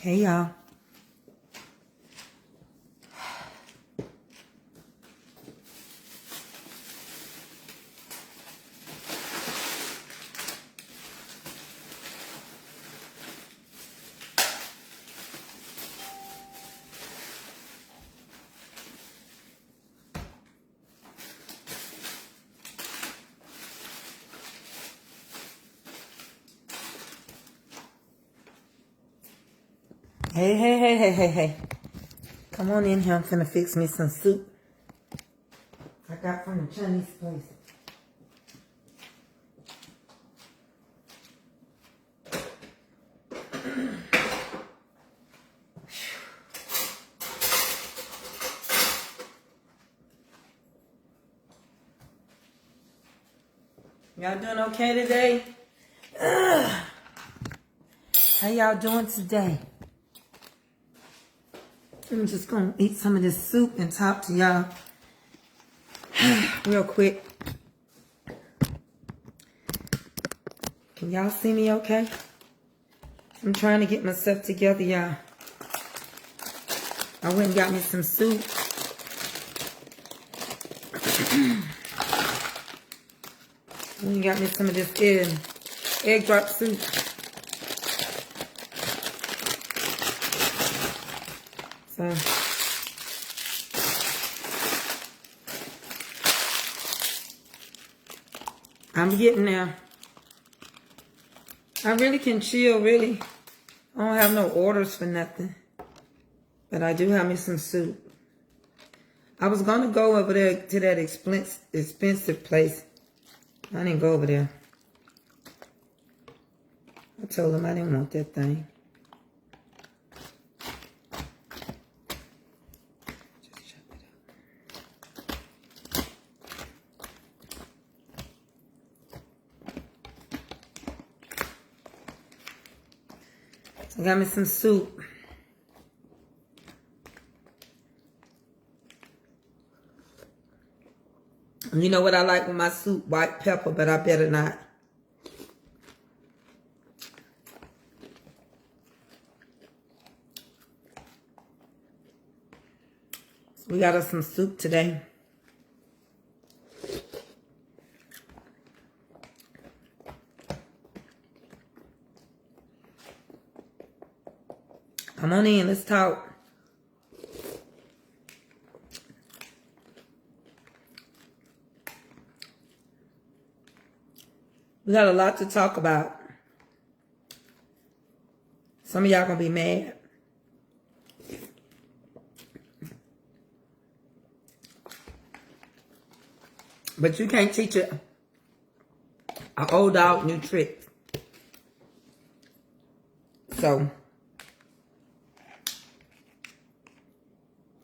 Hey, y'all. Hey. Come on in here. I'm finna fix me some soup I got from the Chinese place. Y'all doing okay today? How y'all doing today? I'm just gonna eat some of this soup and talk to y'all real quick. Can y'all see me okay? I'm trying to get myself together, y'all. I went and got me some soup. I went and got me some of this egg drop soup. So, I'm getting there. I really can chill, really. I don't have no orders for nothing. But I do have me some soup. I was going to go over there to that expensive place. I didn't go over there. I told them I didn't want that thing. I got me some soup. You know what I like with my soup? White pepper, but I better not. So we got us some soup today. Come on in, let's talk. We got a lot to talk about. Some of y'all gonna be mad. But you can't teach an old dog new tricks. So,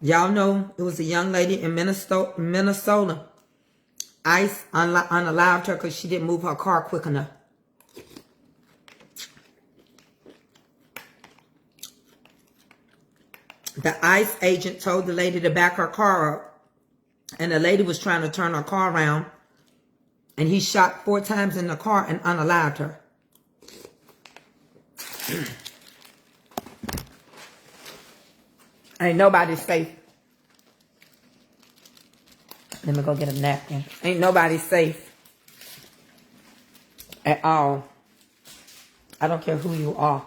y'all know it was a young lady in Minnesota. ICE unalived her because she didn't move her car quick enough. The ICE agent told the lady to back her car up. And the lady was trying to turn her car around. And he shot 4 times in the car and unalived her. Ain't nobody safe. Let me go get a napkin. Ain't nobody safe. At all. I don't care who you are.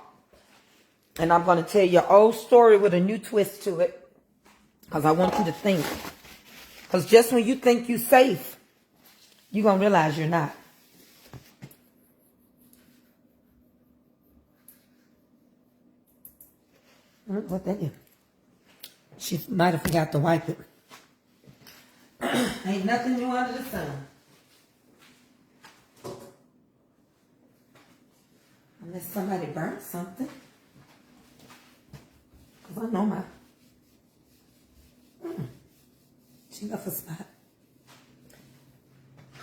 And I'm going to tell you an old story with a new twist to it. Because I want you to think. Because just when you think you're safe, you're going to realize you're not. What that is? She might have forgot to wipe it. Ain't nothing new under the sun. Unless somebody burnt something. Because I know my... She left a spot.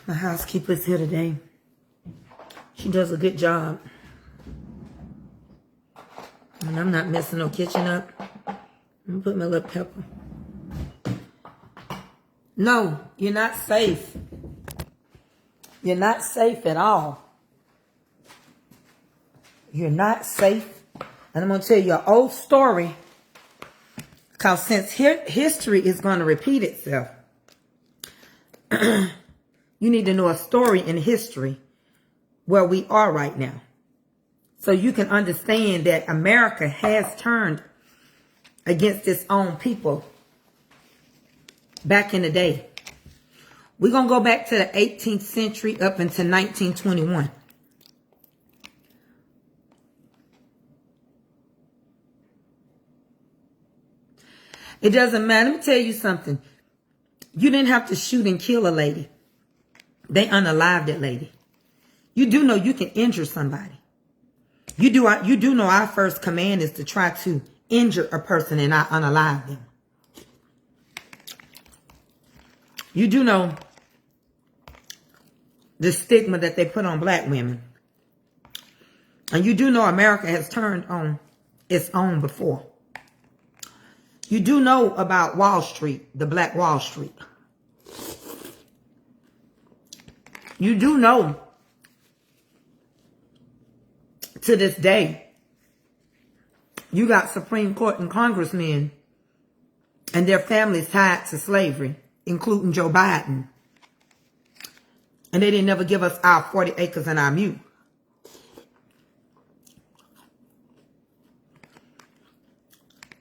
My housekeeper's here today. She does a good job. And I'm not messing no kitchen up. I'm going to put my little pepper. No, you're not safe. You're not safe at all. You're not safe. And I'm going to tell you an old story. Because since history is going to repeat itself, you need to know a story in history where we are right now. So you can understand that America has turned against its own people back in the day. We're going to go back to the 18th century up into 1921. It doesn't matter. Let me tell you something. You didn't have to shoot and kill a lady. They unalived that lady. You do know you can injure somebody. You do know our first command is to try to injure a person and not unalive them. You do know the stigma that they put on black women. And you do know America has turned on its own before. You do know about Wall Street, the Black Wall Street. You do know to this day, you got Supreme Court and congressmen and their families tied to slavery, including Joe Biden. And they didn't never give us our 40 acres and our mule.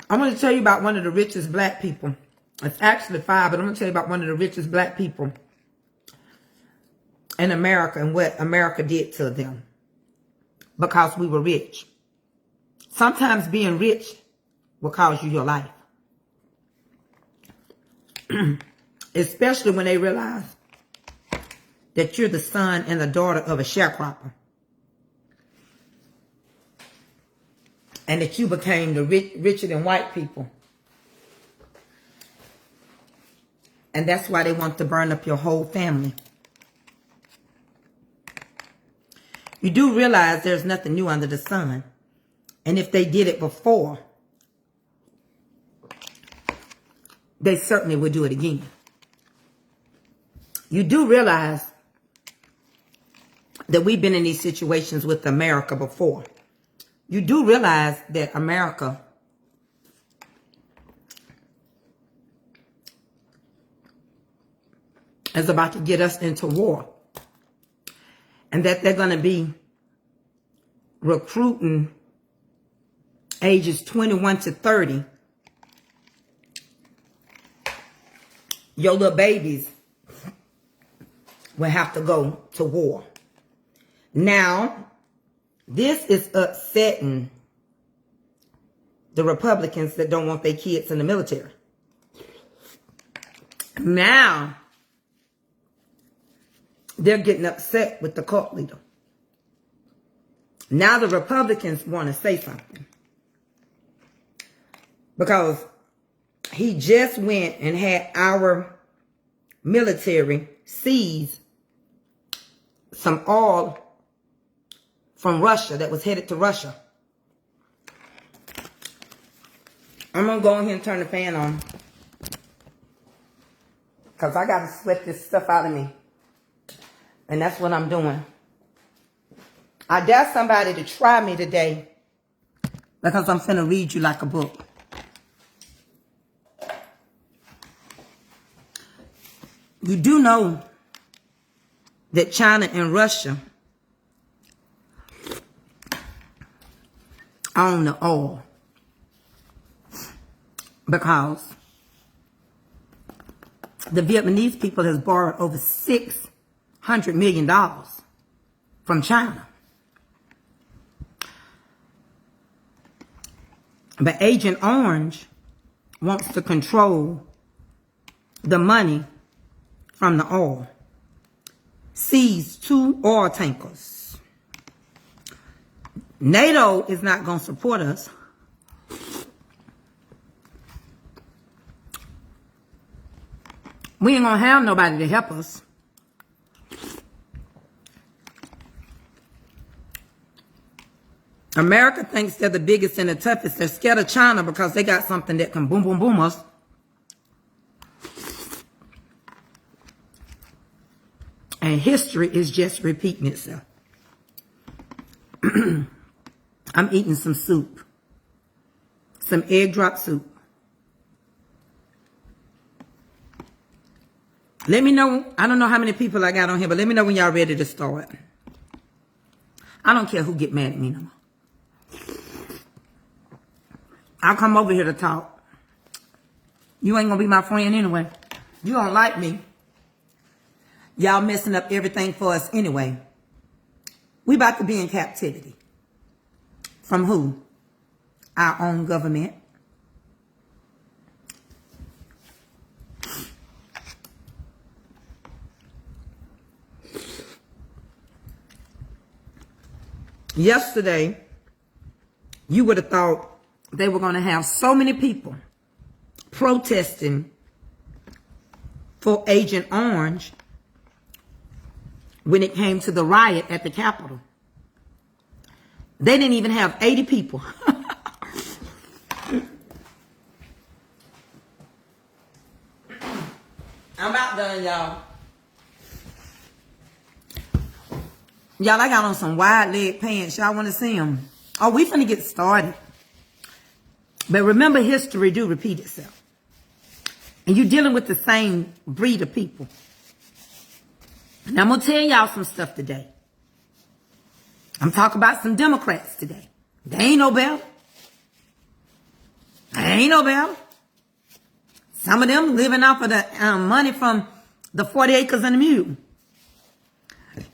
I'm going to tell you about one of the richest black people. It's actually 5, but I'm going to tell you about one of the richest black people in America and what America did to them because we were rich. Sometimes being rich will cost you your life. Especially when they realize that you're the son and the daughter of a sharecropper. And that you became the richer than white people. And that's why they want to burn up your whole family. You do realize there's nothing new under the sun. And if they did it before, they certainly would do it again. You do realize that we've been in these situations with America before. You do realize that America is about to get us into war. And that they're going to be recruiting ages 21 to 30. Your little babies will have to go to war. Now, this is upsetting the Republicans that don't want their kids in the military. Now, they're getting upset with the cult leader. Now the Republicans want to say something. Because he just went and had our military seize some oil from Russia that was headed to Russia. I'm going to go ahead and turn the fan on. Because I got to sweat this stuff out of me. And that's what I'm doing. I dare somebody to try me today. Because I'm finna read you like a book. You do know that China and Russia own the oil. Because the Vietnamese people has borrowed over $600 million from China. But Agent Orange wants to control the money from the oil. Seized 2 oil tankers. NATO is not going to support us. We ain't going to have nobody to help us. America thinks they're the biggest and the toughest. They're scared of China because they got something that can boom, boom, boom us. And And history is just repeating itself. I'm eating some soup. Some egg drop soup. Let me know. I don't know how many people I got on here, but let me know when y'all ready to start. I don't care who get mad at me no more. I'll come over here to talk. You ain't gonna be my friend anyway. You don't like me. Y'all messing up everything for us anyway. We about to be in captivity. From who? Our own government. Yesterday, you would have thought they were going to have so many people protesting for Agent Orange when it came to the riot at the Capitol. They didn't even have 80 people. I'm about done, y'all. Y'all, I got on some wide leg pants. Y'all want to see them? Oh, we finna get started. But remember, history do repeat itself. And you're dealing with the same breed of people. And I'm going to tell y'all some stuff today. I'm talking about some Democrats today. They ain't no better. They ain't no better. Some of them living off of the money from the 40 acres and the mule.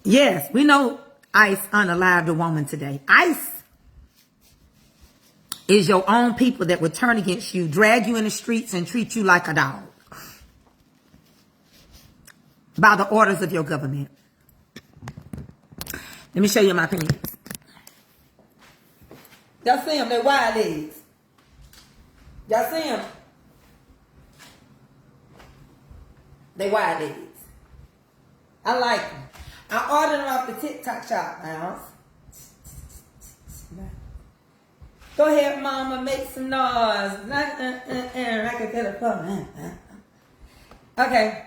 Yes, we know ICE unalived a woman today. ICE is your own people that would turn against you, drag you in the streets, and treat you like a dog. By the orders of your government. Let me show you my pants. Y'all see them? They're wide legs. Y'all see them? They wide legs. I like them. I ordered them off the TikTok shop now. Go ahead, mama, make some noise. Okay.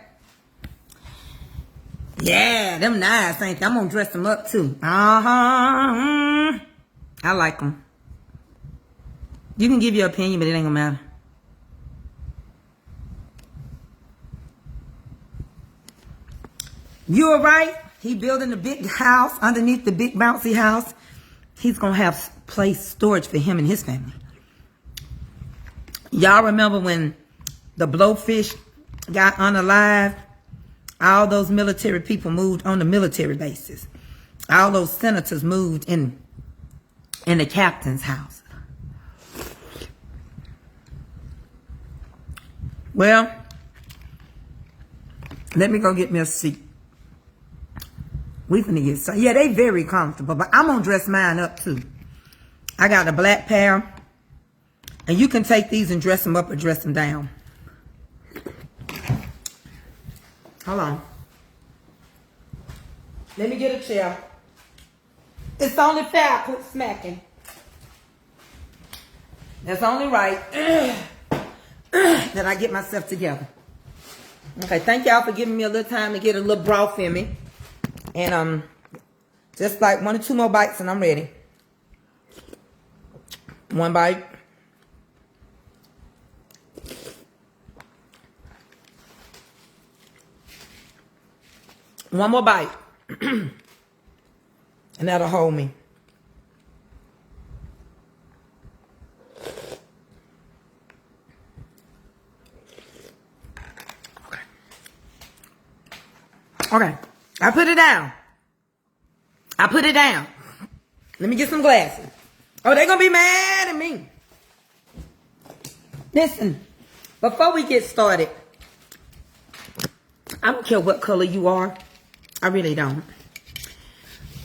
Yeah, them nice, ain't they? I'm gonna dress them up too. I like them. You can give your opinion, but it ain't gonna matter. You were right. He building a big house underneath the big bouncy house. He's going to have place storage for him and his family. Y'all remember when the blowfish got unalived? All those military people moved on the military bases. All those senators moved in the captain's house. Well, let me go get me a seat. We finna get some. Yeah, they very comfortable, but I'm gonna dress mine up too. I got a black pair, and you can take these and dress them up or dress them down. Hold on. Let me get a chair. It's only fair I quit smacking. That's only right that I get myself together. Okay, thank y'all for giving me a little time to get a little broth in me. And just like 1 or 2 more bites and I'm ready. 1 bite. One more bite. And that'll hold me. Okay. I put it down. I put it down. Let me get some glasses. Oh, they're going to be mad at me. Listen, before we get started, I don't care what color you are. I really don't.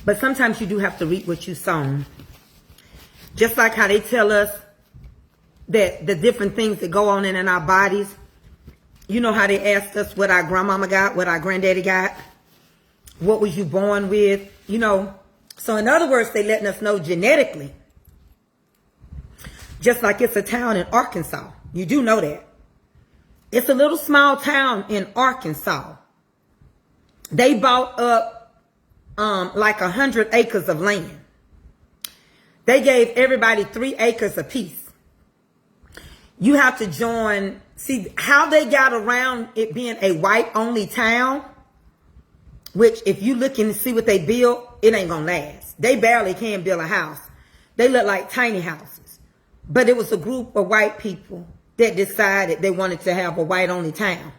But sometimes you do have to reap what you sown. Just like how they tell us that the different things that go on in our bodies. You know how they asked us what our grandmama got, what our granddaddy got. What was you born with? You know. So in other words, they letting us know genetically. Just like it's a town in Arkansas. You do know that. It's a little small town in Arkansas. They bought up like 100 acres of land. They gave everybody 3 acres apiece. You have to join. See how they got around it being a white-only town, which if you look and see what they built, it ain't gonna last. They barely can build a house. They look like tiny houses. But it was a group of white people that decided they wanted to have a white-only town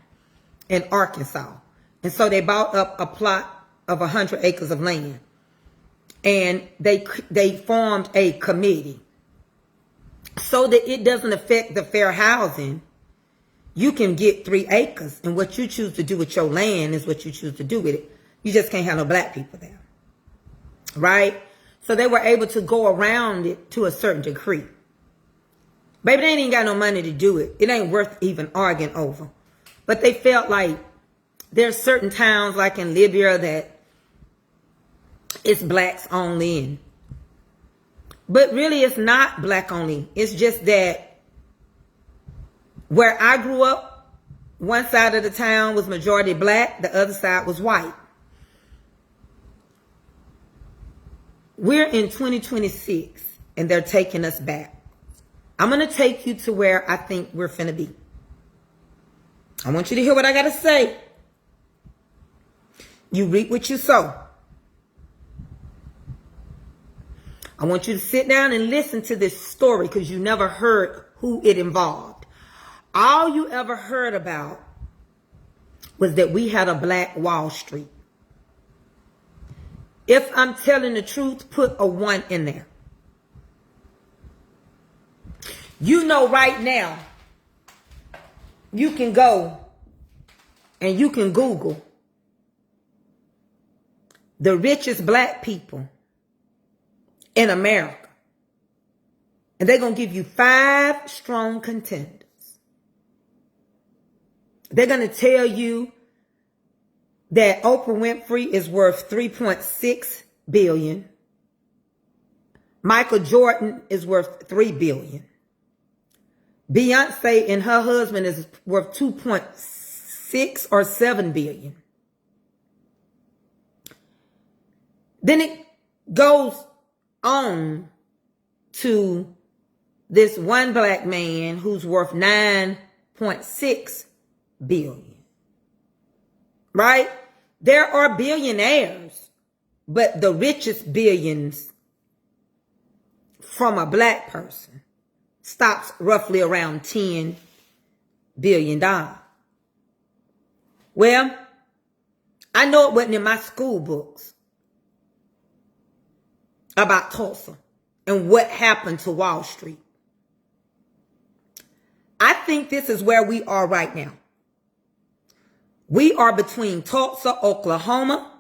in Arkansas. And so they bought up a plot of 100 acres of land. And they formed a committee. So that it doesn't affect the fair housing, you can get 3 acres. And what you choose to do with your land is what you choose to do with it. You just can't have no black people there. Right? So they were able to go around it to a certain degree. Baby, they ain't even got no money to do it. It ain't worth even arguing over. But they felt like there's certain towns like in Libya that it's blacks only. But really it's not black only. It's just that where I grew up, one side of the town was majority black, the other side was white. We're in 2026 and they're taking us back. I'm going to take you to where I think we're finna be. I want you to hear what I got to say. You reap what you sow. I want you to sit down and listen to this story because you never heard who it involved. All you ever heard about was that we had a black Wall Street. If I'm telling the truth, put a 1 in there. You know right now, you can go and you can Google the richest black people in America. And they're going to give you 5 strong contenders. They're going to tell you that Oprah Winfrey is worth $3.6 billion. Michael Jordan is worth $3 billion. Beyonce and her husband is worth 2.6 or 7 billion. Then it goes on to this one black man who's worth 9.6 billion. Right? There are billionaires, but the billions from a black person stops roughly around $10 billion. Well, I know it wasn't in my school books about Tulsa and what happened to Wall Street. I think this is where we are right now. We are between Tulsa, Oklahoma.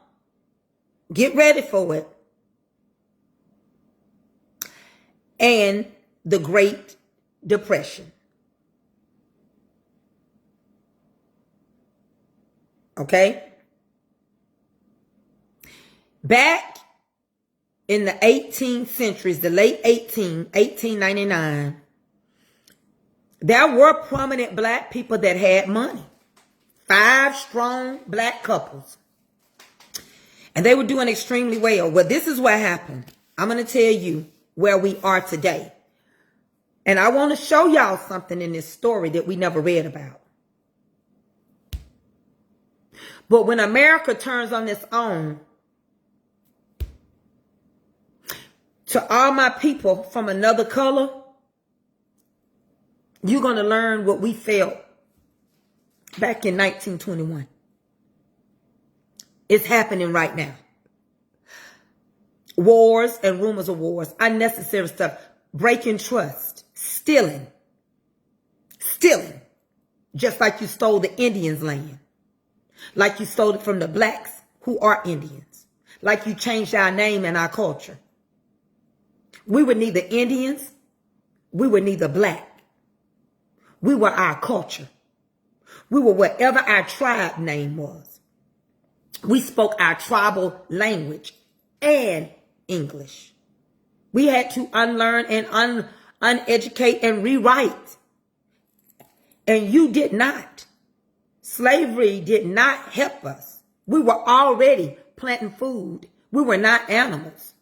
Get ready for it. And the Great Depression. Okay? Back in the 18th centuries, the late 1899, there were prominent black people that had money. 5 strong black couples. And they were doing extremely well. Well, this is what happened. I'm going to tell you where we are today. And I want to show y'all something in this story that we never read about. But when America turns on its own, to all my people from another color, you're going to learn what we felt back in 1921. It's happening right now. Wars and rumors of wars, unnecessary stuff, breaking trust, stealing, just like you stole the Indians' land, like you stole it from the blacks who are Indians, like you changed our name and our culture. We were neither Indians, we were neither black. We were our culture. We were whatever our tribe name was. We spoke our tribal language and English. We had to unlearn and uneducate and rewrite. And you did not. Slavery did not help us. We were already planting food. We were not animals.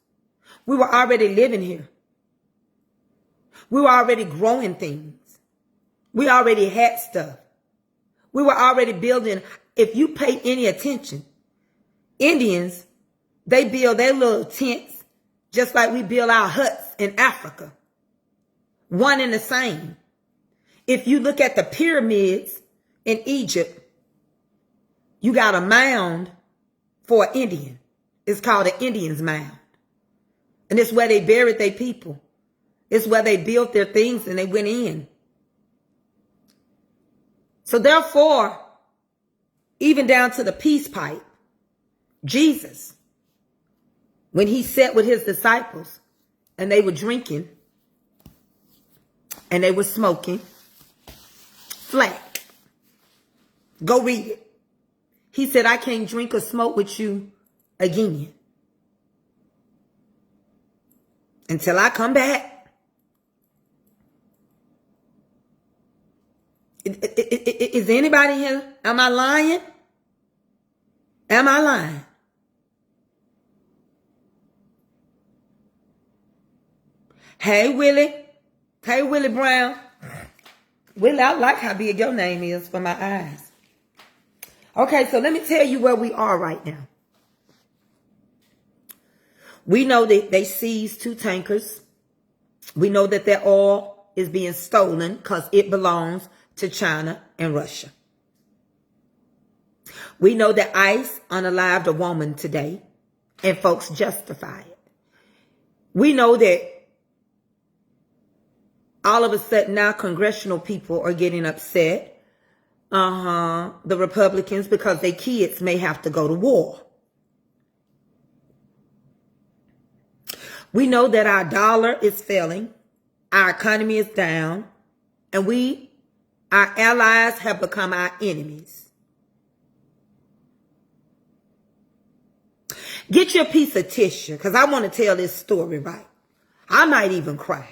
We were already living here. We were already growing things. We already had stuff. We were already building. If you pay any attention, Indians, they build their little tents just like we build our huts in Africa. One and the same. If you look at the pyramids in Egypt, you got a mound for an Indian. It's called an Indian's mound. And it's where they buried their people. It's where they built their things and they went in. So therefore, even down to the peace pipe, Jesus, when he sat with his disciples and they were drinking and they were smoking, flat. Go read it. He said, I can't drink or smoke with you again until I come back. Is anybody here? Am I lying? Am I lying? Hey, Willie. Hey, Willie Brown. Willie, I like how big your name is for my eyes. Okay, so let me tell you where we are right now. We know that they seized 2 tankers. We know that their oil is being stolen because it belongs to China and Russia. We know that ICE unalived a woman today, and folks justify it. We know that all of a sudden now congressional people are getting upset, the Republicans, because their kids may have to go to war. We know that our dollar is failing, our economy is down, and our allies have become our enemies. Get your piece of tissue, because I want to tell this story right. I might even cry.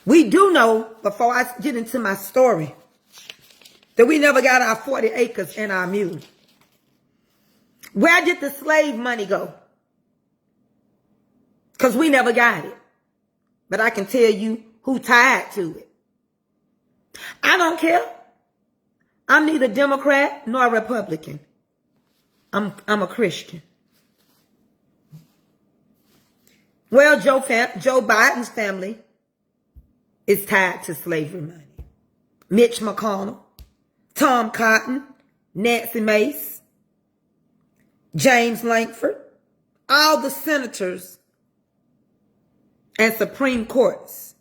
We do know, before I get into my story, that we never got our 40 acres and our mule. Where did the slave money go? Because we never got it. But I can tell you who tied to it. I don't care. I'm neither Democrat nor Republican. I'm a Christian. Well, Joe Biden's family is tied to slavery money. Mitch McConnell, Tom Cotton, Nancy Mace, James Lankford, all the senators and Supreme Courts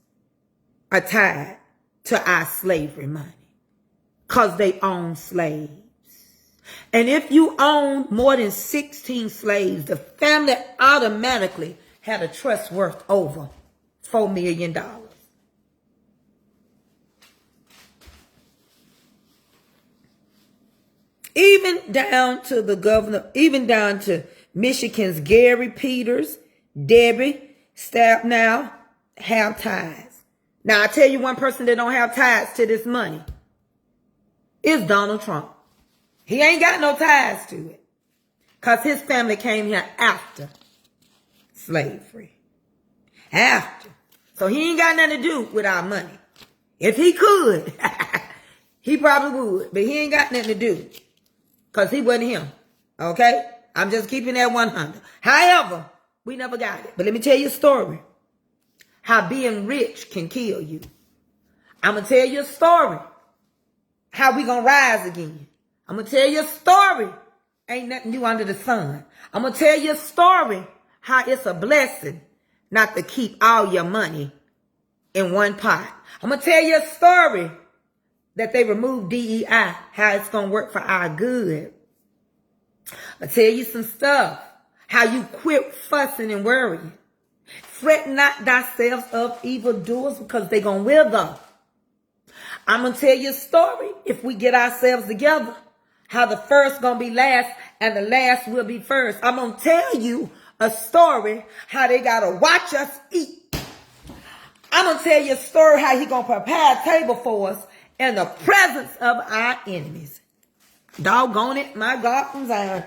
are tied to our slavery money because they own slaves. And if you own more than 16 slaves, the family automatically had a trust worth over $4 million. Even down to the governor, even down to Michigan's Gary Peters, Debbie Stabenow have ties. Now, I tell you one person that don't have ties to this money is Donald Trump. He ain't got no ties to it because his family came here after slavery. After. So he ain't got nothing to do with our money. If he could, he probably would. But he ain't got nothing to do because he wasn't him. Okay? I'm just keeping that 100. However, we never got it. But let me tell you a story. How being rich can kill you. I'm going to tell you a story. How we going to rise again. I'm going to tell you a story. Ain't nothing new under the sun. I'm going to tell you a story. How it's a blessing not to keep all your money in one pot. I'm going to tell you a story that they removed DEI. How it's going to work for our good. I'll tell you some stuff. How you quit fussing and worrying. Fret not thyself of evildoers because they're going to wither. I'm going to tell you a story if we get ourselves together. How the first going to be last and the last will be first. I'm going to tell you a story how they got to watch us eat. I'm going to tell you a story how he going to prepare a table for us in the presence of our enemies. Doggone it, my God from Zion.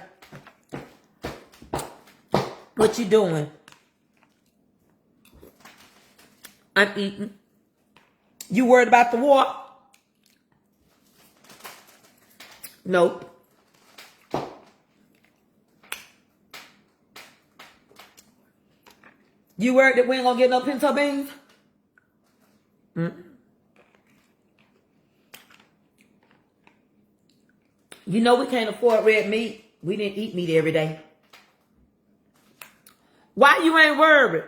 What you doing? I'm eating. You worried about the war? Nope. You worried that we ain't gonna get no pinto beans? You know we can't afford red meat. We didn't eat meat every day. Why you ain't worried?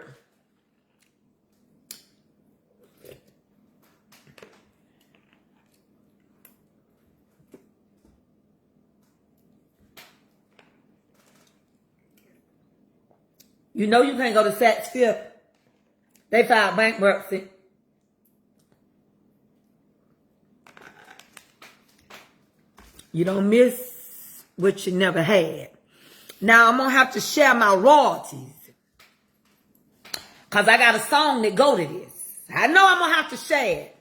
You know you can't go to Saks Fifth. They filed bankruptcy. You don't miss what you never had. Now I'm going to have to share my royalties. Because I got a song that go to this. I know I'm going to have to share it.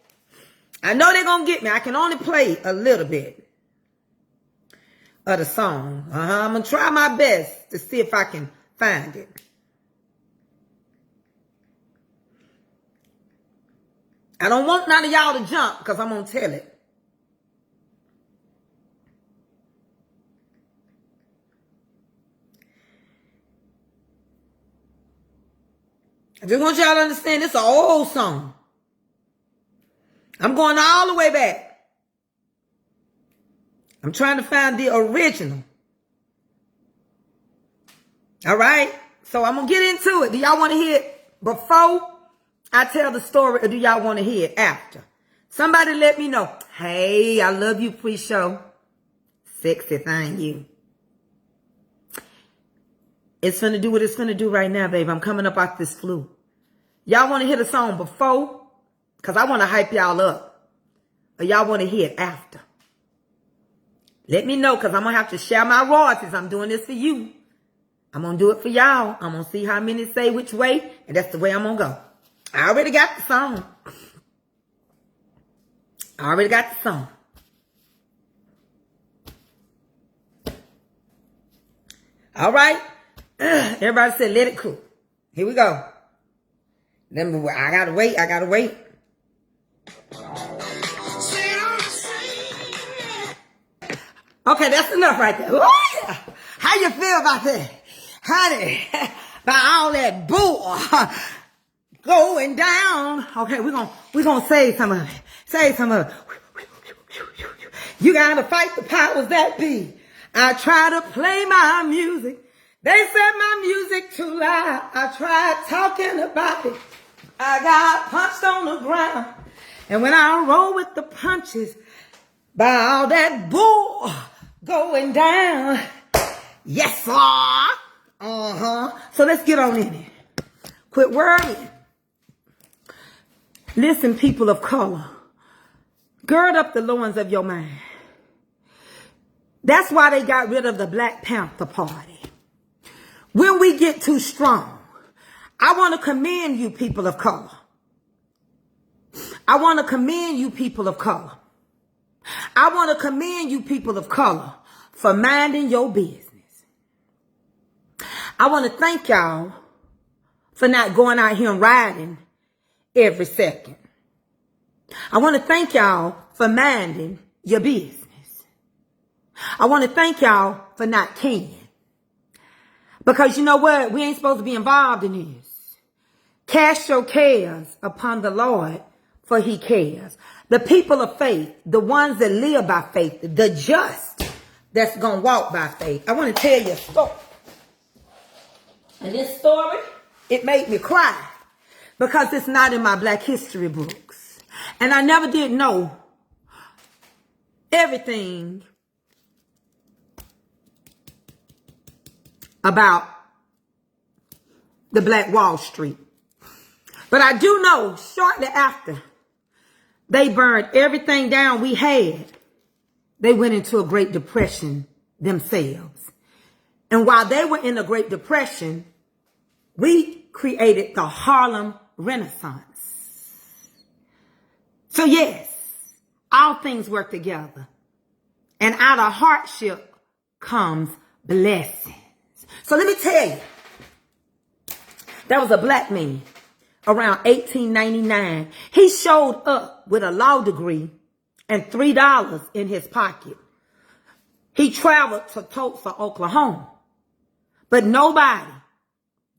I know they're going to get me. I can only play a little bit of the song. I'm going to try my best to see if I can find it. I don't want none of y'all to jump because I'm going to tell it. I just want y'all to understand this is an old song. I'm going all the way back. I'm trying to find the original. All right? So I'm going to get into it. Do y'all want to hear it before I tell the story, or do y'all want to hear it after? Somebody let me know. Hey, I love you pre-show. Sexy thing, you. It's finna do what it's finna do right now, babe. I'm coming up off this flu. Y'all want to hear the song before? Because I want to hype y'all up. Or y'all want to hear it after? Let me know, because I'm going to have to share my royalties. I'm doing this for you. I'm going to do it for y'all. I'm going to see how many say which way, and that's the way I'm going to go. I already got the song. I already got the song. All right. Everybody said, let it cool. Here we go. I gotta wait. I gotta wait. Okay, that's enough right there. Ooh, yeah. How you feel about that? Honey, by all that bull going down. Okay, we're gonna save some of it. Save some of it. You gotta fight the powers that be. I try to play my music. They said my music too loud. I tried talking about it. I got punched on the ground. And when I roll with the punches, by all that bull going down. Yes, sir. So let's get on in it. Quit worrying. Listen, people of color. Gird up the loins of your mind. That's why they got rid of the Black Panther Party. When we get too strong, I want to commend you, people of color. I want to commend you, people of color. I want to commend you, people of color, for minding your business. I want to thank y'all for not going out here and rioting every second. I want to thank y'all for minding your business. I want to thank y'all for not caring. Because you know what? We ain't supposed to be involved in this. Cast your cares upon the Lord, for he cares. The people of faith, the ones that live by faith, the just that's going to walk by faith. I want to tell you a story. And this story, it made me cry because it's not in my Black history books. And I never did know everything about the Black Wall Street. But I do know shortly after they burned everything down we had, they went into a Great Depression themselves. And while they were in the Great Depression, we created the Harlem Renaissance. So yes, all things work together. And out of hardship comes blessings. So let me tell you, there was a black man around 1899. He showed up with a law degree and $3 in his pocket. He traveled to Tulsa, Oklahoma, but nobody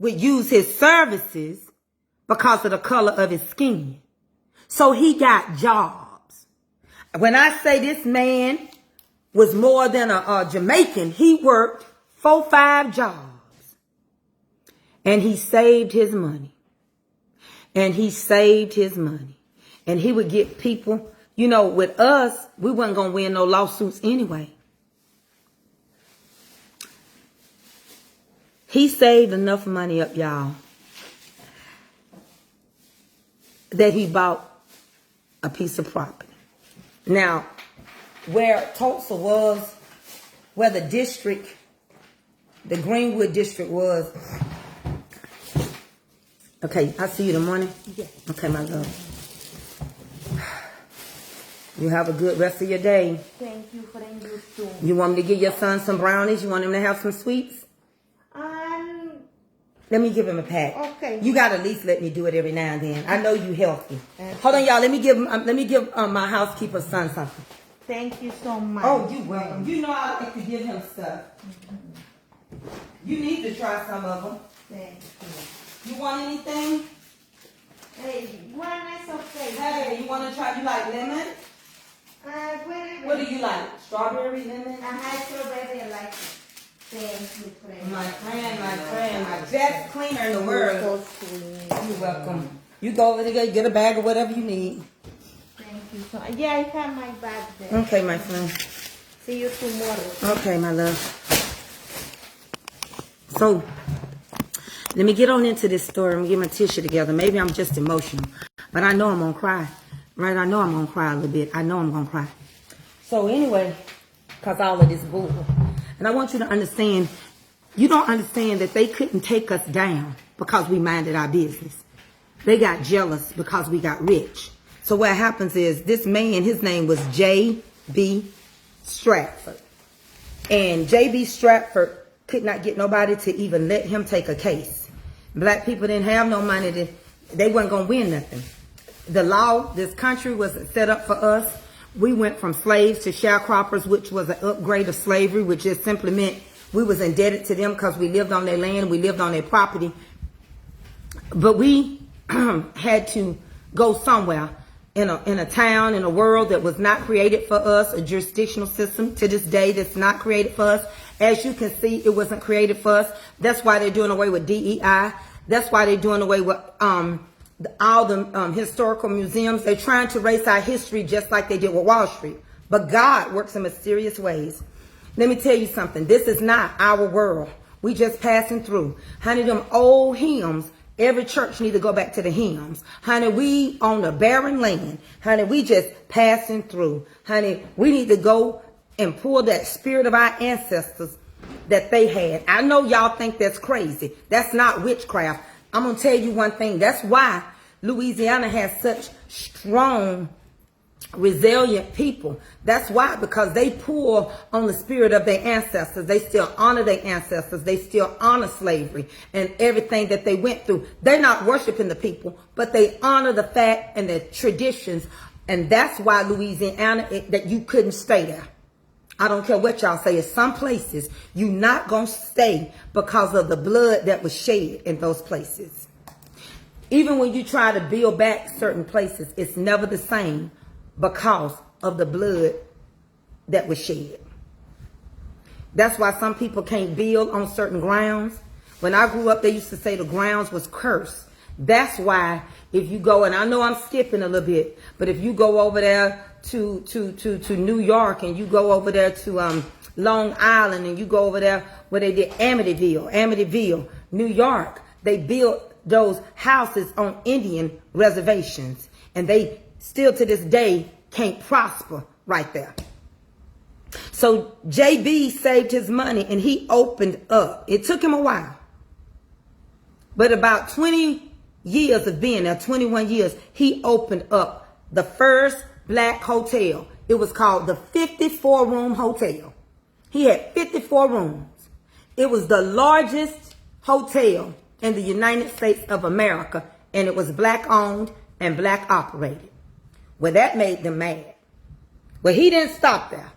would use his services because of the color of his skin. So he got jobs. When I say this man was more than a Jamaican, he worked 4-5 jobs. And he saved his money. And he saved his money. And he would get people, you know, with us, we wasn't going to win no lawsuits anyway. He saved enough money up, y'all, that he bought a piece of property. Now, where Tulsa was, where the district, the Greenwood district was. Okay, I'll see you in the morning? Yeah. Okay, my love. You have a good rest of your day. Thank you for you too. You want me to give your son some brownies? You want him to have some sweets? Let me give him a pat. Okay. You gotta at least let me do it every now and then. I know you healthy. Hold on, y'all. Let me give my housekeeper's son something. Thank you so much. Oh, you welcome. You know I like to give him stuff. You need to try some of them. Thank you. You want anything? Hey, one is okay. Hey, you want to try? You like lemon? What do you like? Strawberry, lemon? Strawberry, I like it. Thank you, friend. My friend, my best cleaner in the world. So sweet. You're welcome. You go over there, get a bag of whatever you need. Thank you so much. Yeah, I have my bag there. Okay, my friend. See you tomorrow. Okay, my love. So, let me get on into this story. I'm going to get my tissue together. Maybe I'm just emotional. But I know I'm going to cry. Right? I know I'm going to cry a little bit. I know I'm going to cry. So, anyway, because all of this bull. And I want you to understand, you don't understand that they couldn't take us down because we minded our business. They got jealous because we got rich. So what happens is this man, his name was J.B. Stratford. And J.B. Stratford could not get nobody to even let him take a case. Black people didn't have no money. They weren't going to win nothing. The law, this country wasn't set up for us. We went from slaves to sharecroppers, which was an upgrade of slavery, which just simply meant we was indebted to them because we lived on their land, we lived on their property. But we had to go somewhere in a town, in a world that was not created for us, a jurisdictional system to this day that's not created for us. As you can see, it wasn't created for us. That's why they're doing away with DEI. That's why they're doing away with all the historical museums. They're trying to erase our history just like they did with Wall Street. But God works in mysterious ways. Let me tell you something. This is not our world. We just passing through. Honey, them old hymns, every church need to go back to the hymns. Honey, we on a barren land. Honey, we just passing through. Honey, we need to go and pull that spirit of our ancestors that they had. I know y'all think that's crazy. That's not witchcraft. I'm going to tell you one thing. That's why Louisiana has such strong, resilient people. That's why, because they pull on the spirit of their ancestors. They still honor their ancestors. They still honor slavery and everything that they went through. They're not worshiping the people, but they honor the fact and the traditions. And that's why Louisiana, that you couldn't stay there. I don't care what y'all say. In some places, you're not going to stay because of the blood that was shed in those places. Even when you try to build back certain places, it's never the same because of the blood that was shed. That's why some people can't build on certain grounds. When I grew up, they used to say the grounds was cursed. That's why if you go, and I know I'm skipping a little bit, but if you go over there to New York and you go over there to Long Island and you go over there where they did Amityville, New York, they built those houses on Indian reservations, and they still to this day can't prosper right there. So JB saved his money and he opened up. It took him a while, but about 20 years of being there, 21 years, he opened up the first black hotel It was called the 54-room hotel. He had 54 rooms. It was the largest hotel in the United States of America, and it was black owned and black operated. Well, that made them mad. Well, he didn't stop there.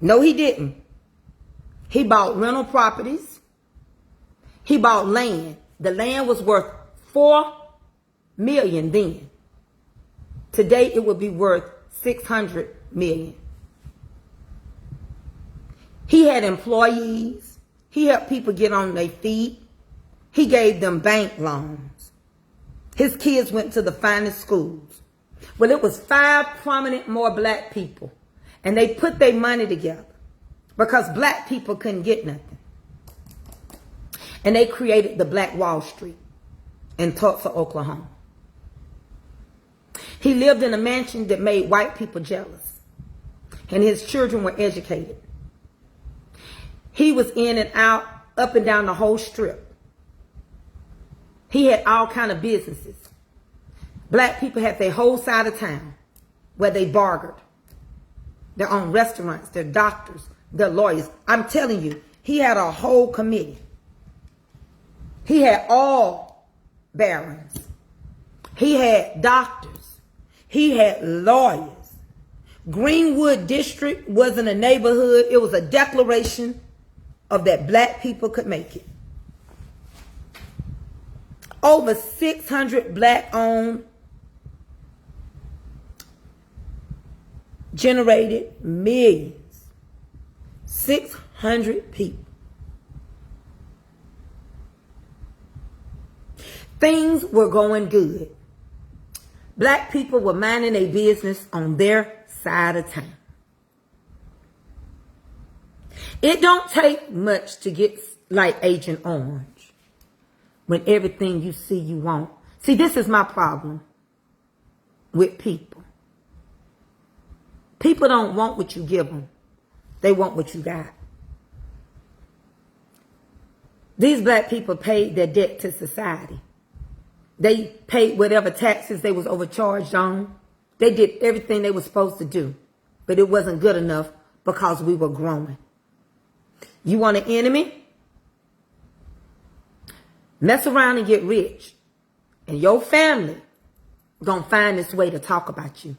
No, he didn't. He bought rental properties. He bought land. The land was worth $4 million then. Today, it would be worth $600 million. He had employees. He helped people get on their feet. He gave them bank loans. His kids went to the finest schools. Well, it was 5 prominent more black people. And they put their money together because black people couldn't get nothing. And they created the Black Wall Street in Tulsa, Oklahoma. He lived in a mansion that made white people jealous. And his children were educated. He was in and out, up and down the whole strip. He had all kind of businesses. Black people had their whole side of town where they bartered. Their own restaurants, their doctors, their lawyers. I'm telling you, he had a whole committee. He had all barons. He had doctors. He had lawyers. Greenwood District wasn't a neighborhood. It was a declaration of that black people could make it. Over 600 black-owned generated millions. 600 people. Things were going good. Black people were minding their business on their side of town. It don't take much to get like Agent Orange when everything you see you want. See, this is my problem with people. People don't want what you give them. They want what you got. These black people paid their debt to society. They paid whatever taxes they was overcharged on. They did everything they were supposed to do. But it wasn't good enough because we were growing. You want an enemy? Mess around and get rich. And your family gonna find this way to talk about you.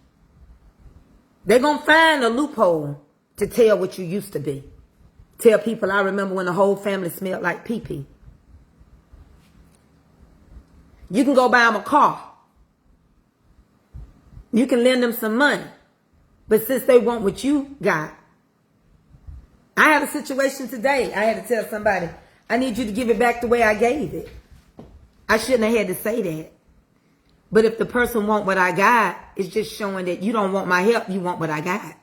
They're gonna find a loophole to tell what you used to be. Tell people, I remember when the whole family smelled like pee-pee. You can go buy them a car. You can lend them some money. But since they want what you got. I had a situation today. I had to tell somebody, I need you to give it back the way I gave it. I shouldn't have had to say that. But if the person want what I got, it's just showing that you don't want my help, you want what I got.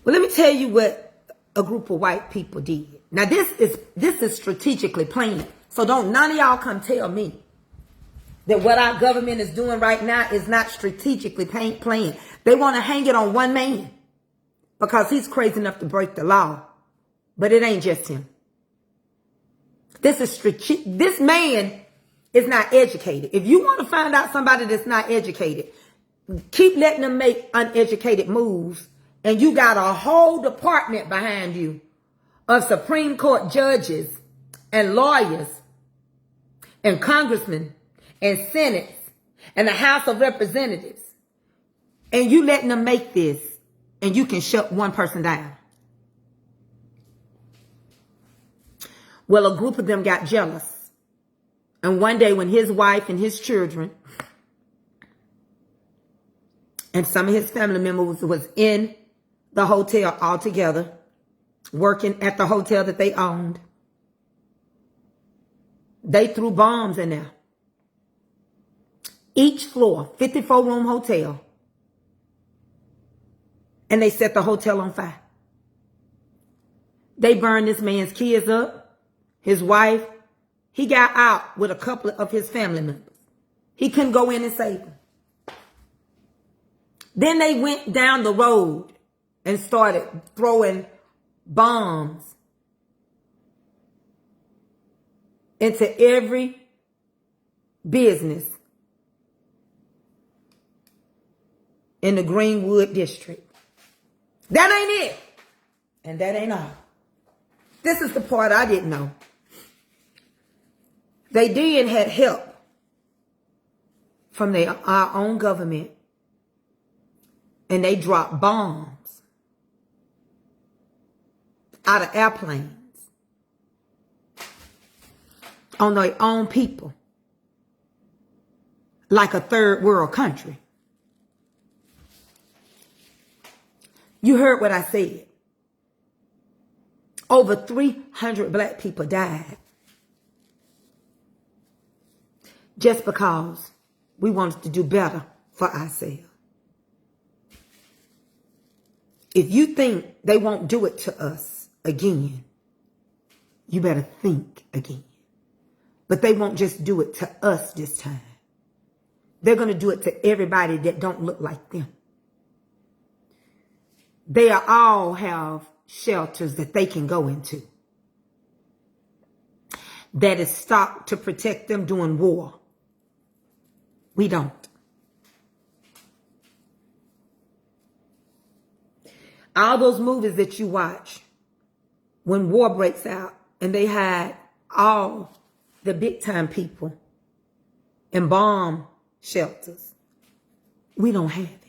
Well, let me tell you what a group of white people did. Now, this is strategically planned. So don't none of y'all come tell me that what our government is doing right now is not strategically planned. They want to hang it on one man because he's crazy enough to break the law. But it ain't just him. This is strategic. This man is not educated. If you want to find out somebody that's not educated, keep letting them make uneducated moves. And you got a whole department behind you of Supreme Court judges and lawyers and congressmen and senates and the House of Representatives. And you letting them make this and you can shut one person down. Well, a group of them got jealous. And one day when his wife and his children and some of his family members was in the hotel all together, working at the hotel that they owned, they threw bombs in there. Each floor, 54-room hotel. And they set the hotel on fire. They burned this man's kids up, his wife. He got out with a couple of his family members. He couldn't go in and save them. Then they went down the road and started throwing bombs into every business in the Greenwood district. That ain't it. And that ain't all. This is the part I didn't know. They did have help from our own government. And they dropped bombs out of airplanes on their own people. Like a third world country. You heard what I said. Over 300 black people died. Just because we wanted to do better for ourselves. If you think they won't do it to us again, you better think again. But they won't just do it to us this time. They're going to do it to everybody that don't look like them. They all have shelters that they can go into that is stocked to protect them during war. We don't. All those movies that you watch when war breaks out and they had all the big time people in bomb shelters. We don't have it.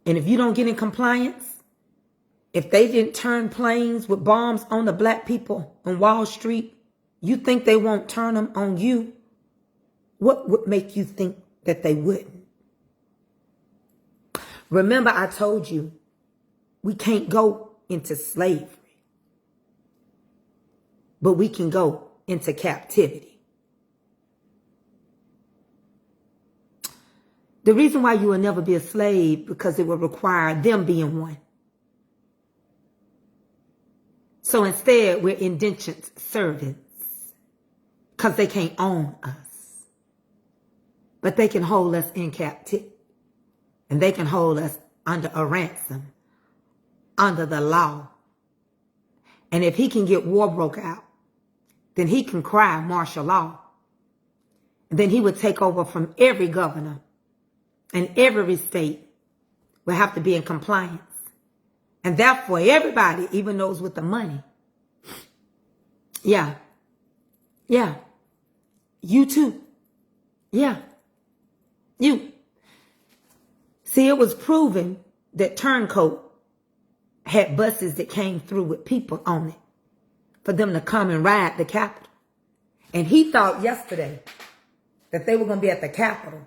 And if you don't get in compliance, if they didn't turn planes with bombs on the black people on Wall Street, you think they won't turn them on you? What would make you think that they wouldn't? Remember, I told you, we can't go into slavery, but we can go into captivity. The reason why you will never be a slave, because it will require them being one. So instead, we're indentured servants, because they can't own us. But they can hold us in captivity. And they can hold us under a ransom, under the law. And if he can get war broke out, then he can cry martial law. And then he would take over from every governor. And every state will have to be in compliance. And therefore, everybody, even those with the money. Yeah. Yeah. You too. Yeah. You. See, it was proven that Turncoat had buses that came through with people on it for them to come and ride the Capitol. And he thought yesterday that they were going to be at the Capitol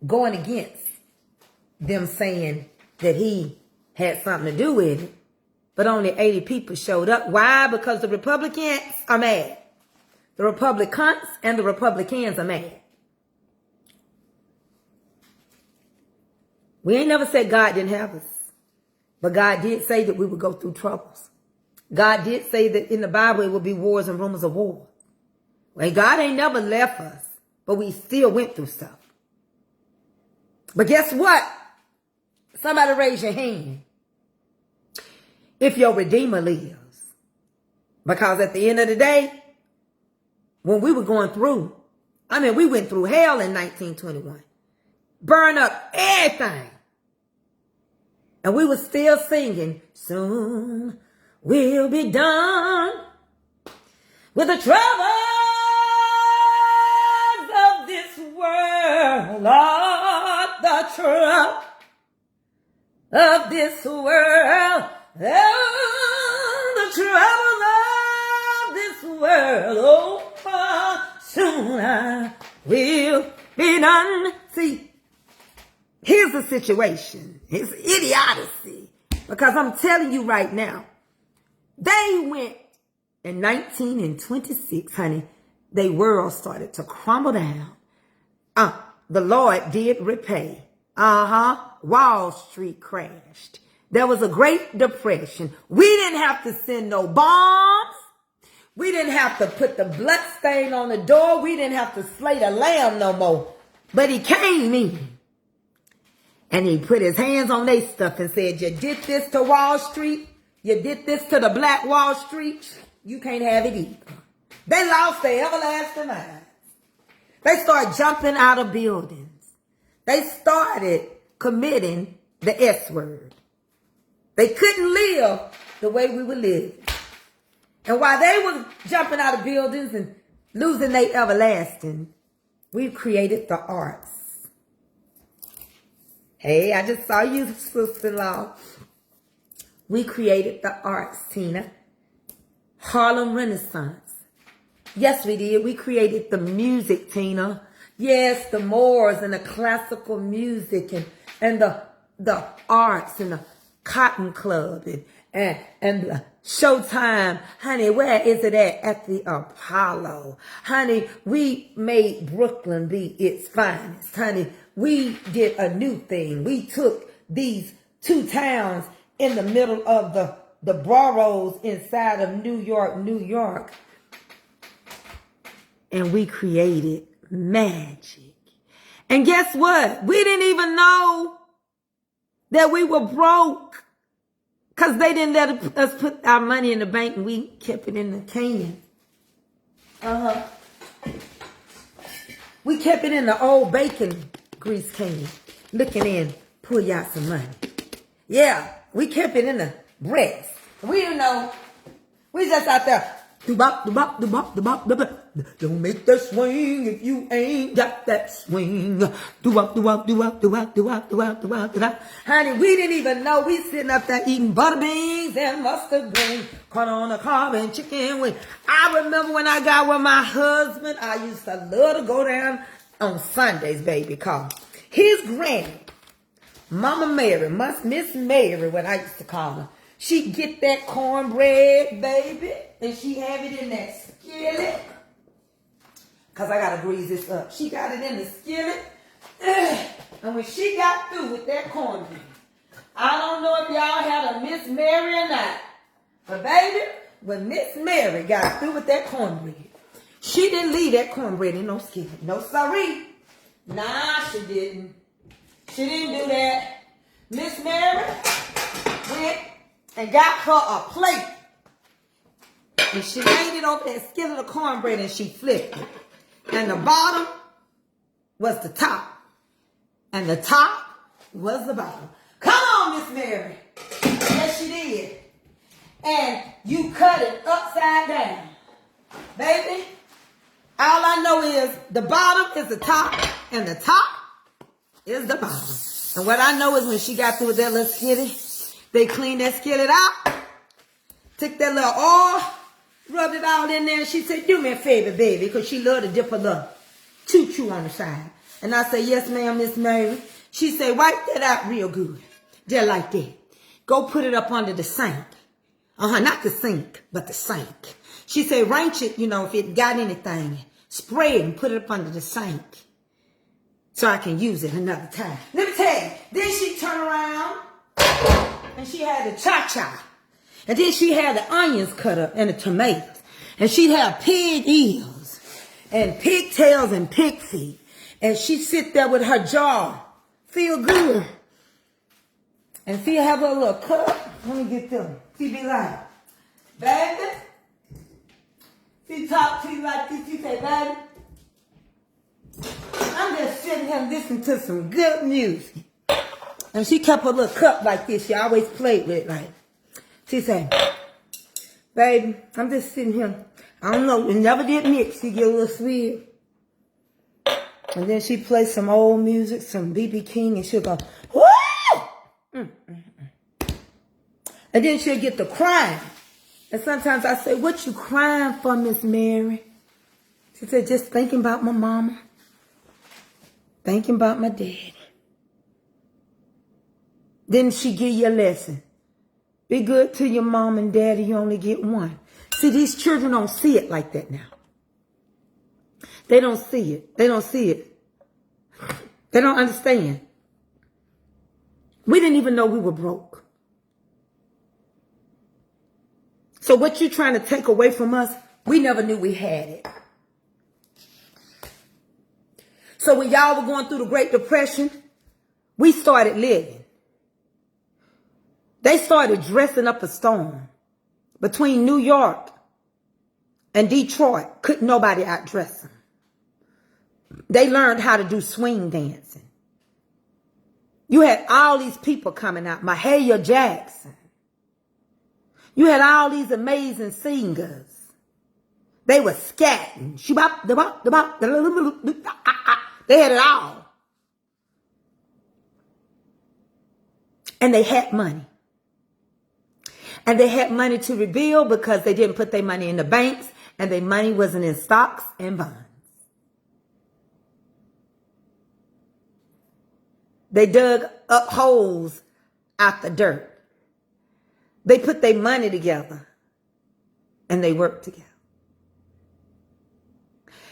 going against them saying that he had something to do with it. But only 80 people showed up. Why? Because the Republicans are mad. The Republicans and the Republicans are mad. We ain't never said God didn't have us. But God did say that we would go through troubles. God did say that in the Bible it would be wars and rumors of war. Well, God ain't never left us. But we still went through stuff. But guess what? Somebody raise your hand. If your Redeemer lives. Because at the end of the day, when we were going through, we went through hell in 1921. Burn up everything. And we were still singing, soon we'll be done with the troubles of this world. Lord, the trouble of this world. Oh, the trouble of this world. Oh, soon I will be done. See, here's the situation. It's idiocy. Because I'm telling you right now, they went in 1926, honey, their world started to crumble down. The Lord did repay. Wall Street crashed. There was a Great Depression. We didn't have to send no bombs. We didn't have to put the blood stain on the door. We didn't have to slay the lamb no more. But he came in. And he put his hands on their stuff and said, you did this to Wall Street. You did this to the Black Wall Street. You can't have it either. They lost their everlasting minds. They started jumping out of buildings. they started committing the S word. They couldn't live the way we were living. And while they were jumping out of buildings and losing their everlasting, we created the arts. Hey, I just saw you, sister-in-law. We created the arts, Tina. Harlem Renaissance. Yes, we did. We created the music, Tina. Yes, the Moors and the classical music and the arts and the Cotton Club and the Showtime. Honey, where is it at? At the Apollo. Honey, we made Brooklyn be its finest. Honey, we did a new thing. We took these two towns in the middle of the boroughs inside of New York, and we created magic. And guess what? We didn't even know that we were broke because they didn't let us put our money in the bank and we kept it in the can. We kept it in the old bacon grease can. Looking in, pull you out some money. Yeah, we kept it in the breast. We didn't know. We just out there. Don't make that swing if you ain't got that swing. Honey, we didn't even know. We sitting up there eating butter beans and mustard green, corn on the cob and chicken wing. I remember when I got with my husband, I used to love to go down on Sundays, baby, cause his granny, Mama Mary, Miss Mary, what I used to call her, she'd get that cornbread, baby, and she have it in that skillet. Because I got to grease this up. She got it in the skillet. And when she got through with that cornbread, I don't know if y'all had a Miss Mary or not. But baby, when Miss Mary got through with that cornbread, she didn't leave that cornbread in no skillet. No sorry. Nah, she didn't. She didn't do that. Miss Mary went and got her a plate. And she laid it over that skillet of cornbread and she flipped it. And the bottom was the top. And the top was the bottom. Come on, Miss Mary. Yes, she did. And you cut it upside down. Baby, all I know is the bottom is the top and the top is the bottom. And what I know is when she got through with that little skillet, they cleaned that skillet out, took that little oil, rubbed it all in there, and she said, do me a favor, baby, because she loved to dip a little choo-choo on the side. And I said, yes, ma'am, Miss Mary. She said, wipe that out real good, just like that. Go put it up under the sink. Not the sink, but the sink. She said, ranch it, if it got anything. Spray it and put it up under the sink so I can use it another time. Let me tell you, then she turned around and she had the cha-cha. And then she had the onions cut up and the tomatoes. And she'd have pig ears and pigtails and pig feet. And she'd sit there with her jaw, feel good. And she'd have her little cup. Let me get them. She'd be like, baby. She'd talk to you like this. She'd say, baby, I'm just sitting here listening to some good music. And she kept her little cup like this. She always played with it like. She said, baby, I'm just sitting here. I don't know. It never did mix. She get a little sweet. And then she play some old music, some B.B. King, and she'll go, woo! And then she'll get to crying. And sometimes I say, what you crying for, Miss Mary? She said, just thinking about my mama. Thinking about my daddy. Then she give you a lesson. Be good to your mom and daddy. You only get one. See, these children don't see it like that now. They don't see it. They don't see it. They don't understand. We didn't even know we were broke. So what you're trying to take away from us, we never knew we had it. So when y'all were going through the Great Depression, we started living. They started dressing up a storm. Between New York and Detroit, couldn't nobody outdress them. They learned how to do swing dancing. You had all these people coming out. Mahalia Jackson. You had all these amazing singers. They were scatting. They had it all. And they had money. And they had money to rebuild because they didn't put their money in the banks and their money wasn't in stocks and bonds. They dug up holes out the dirt. They put their money together and they worked together.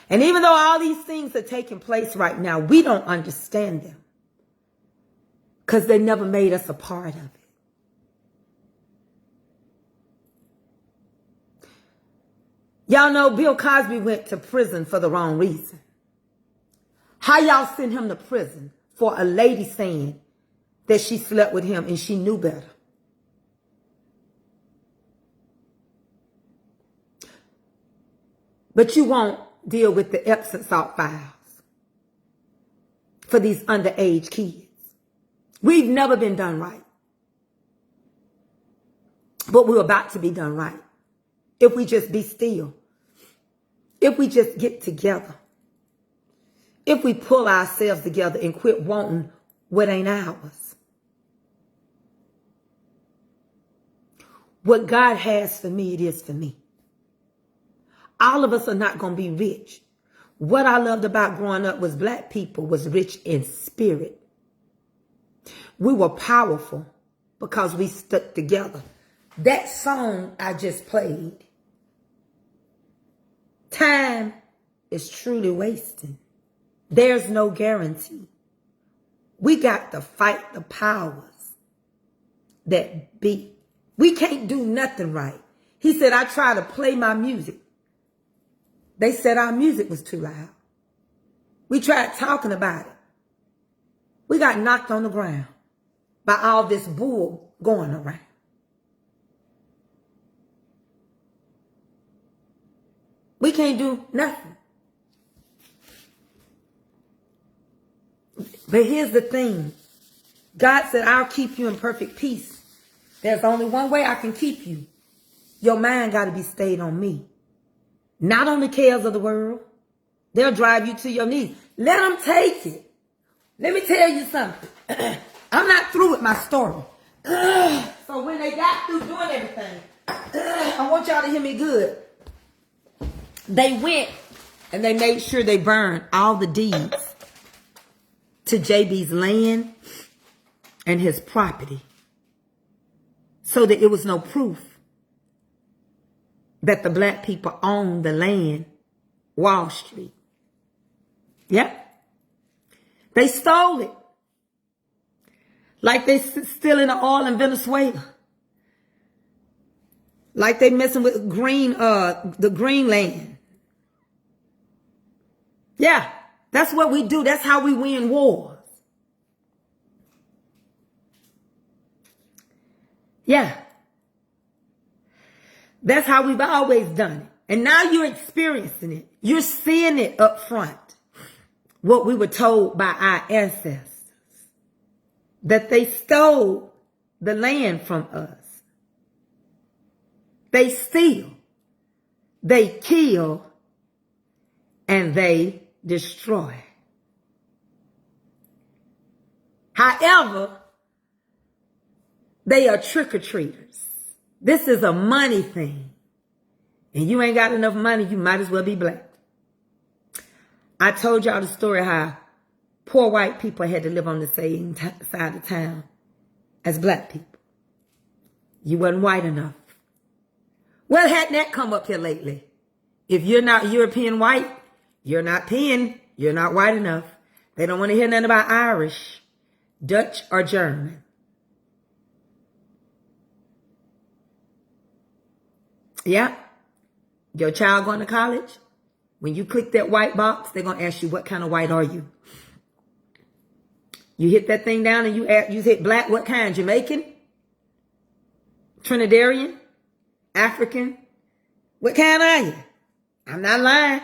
And even though all these things are taking place right now, we don't understand them because they never made us a part of it. Y'all know Bill Cosby went to prison for the wrong reason. How y'all send him to prison for a lady saying that she slept with him and she knew better? But you won't deal with the Epsom salt files for these underage kids. We've never been done right. But we're about to be done right. If we just be still. If we just get together. If we pull ourselves together and quit wanting what ain't ours. What God has for me, it is for me. All of us are not going to be rich. What I loved about growing up was black people was rich in spirit. We were powerful because we stuck together. That song I just played, time is truly wasting. There's no guarantee. We got to fight the powers that be. We can't do nothing right. He said, I try to play my music. They said our music was too loud. We tried talking about it. We got knocked on the ground by all this bull going around. We can't do nothing. But here's the thing. God said, I'll keep you in perfect peace. There's only one way I can keep you. Your mind got to be stayed on me. Not on the cares of the world. They'll drive you to your knees. Let them take it. Let me tell you something. I'm not through with my story. So when they got through doing everything, I want y'all to hear me good. They went and they made sure they burned all the deeds to JB's land and his property so that it was no proof that the black people owned the land, Wall Street. Yep. They stole it. Like they stealing the oil in Venezuela. Like they messing with the green land. Yeah, that's what we do. That's how we win wars. Yeah. That's how we've always done it. And now you're experiencing it. You're seeing it up front. What we were told by our ancestors. That they stole the land from us. They steal. They kill. And they destroy. However, they are trick-or-treaters. This is a money thing. And you ain't got enough money, you might as well be black. I told y'all the story how poor white people had to live on the same side of town as black people. You wasn't white enough. Well, hadn't that come up here lately? If you're not European white, you're not pen, you're not white enough. They don't want to hear nothing about Irish, Dutch, or German. Yeah. Your child going to college? When you click that white box, they're going to ask you, what kind of white are you? You hit that thing down and you hit black, what kind? Jamaican? Trinidadian? African? What kind are you? I'm not lying.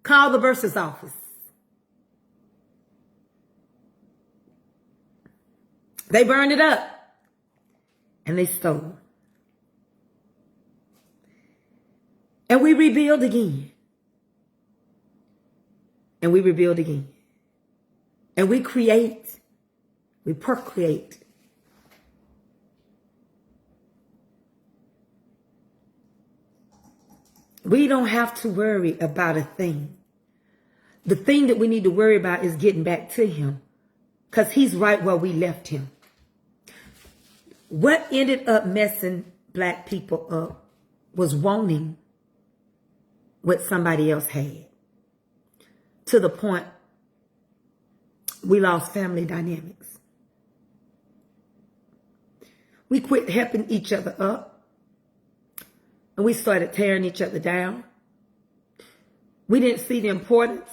Call the bursar's office. They burned it up. And they stole. And we rebuild again. And we rebuild again. And we create. We procreate. We don't have to worry about a thing. The thing that we need to worry about is getting back to him. Because he's right where we left him. What ended up messing black people up was wanting what somebody else had. To the point we lost family dynamics. We quit helping each other up. And we started tearing each other down. We didn't see the importance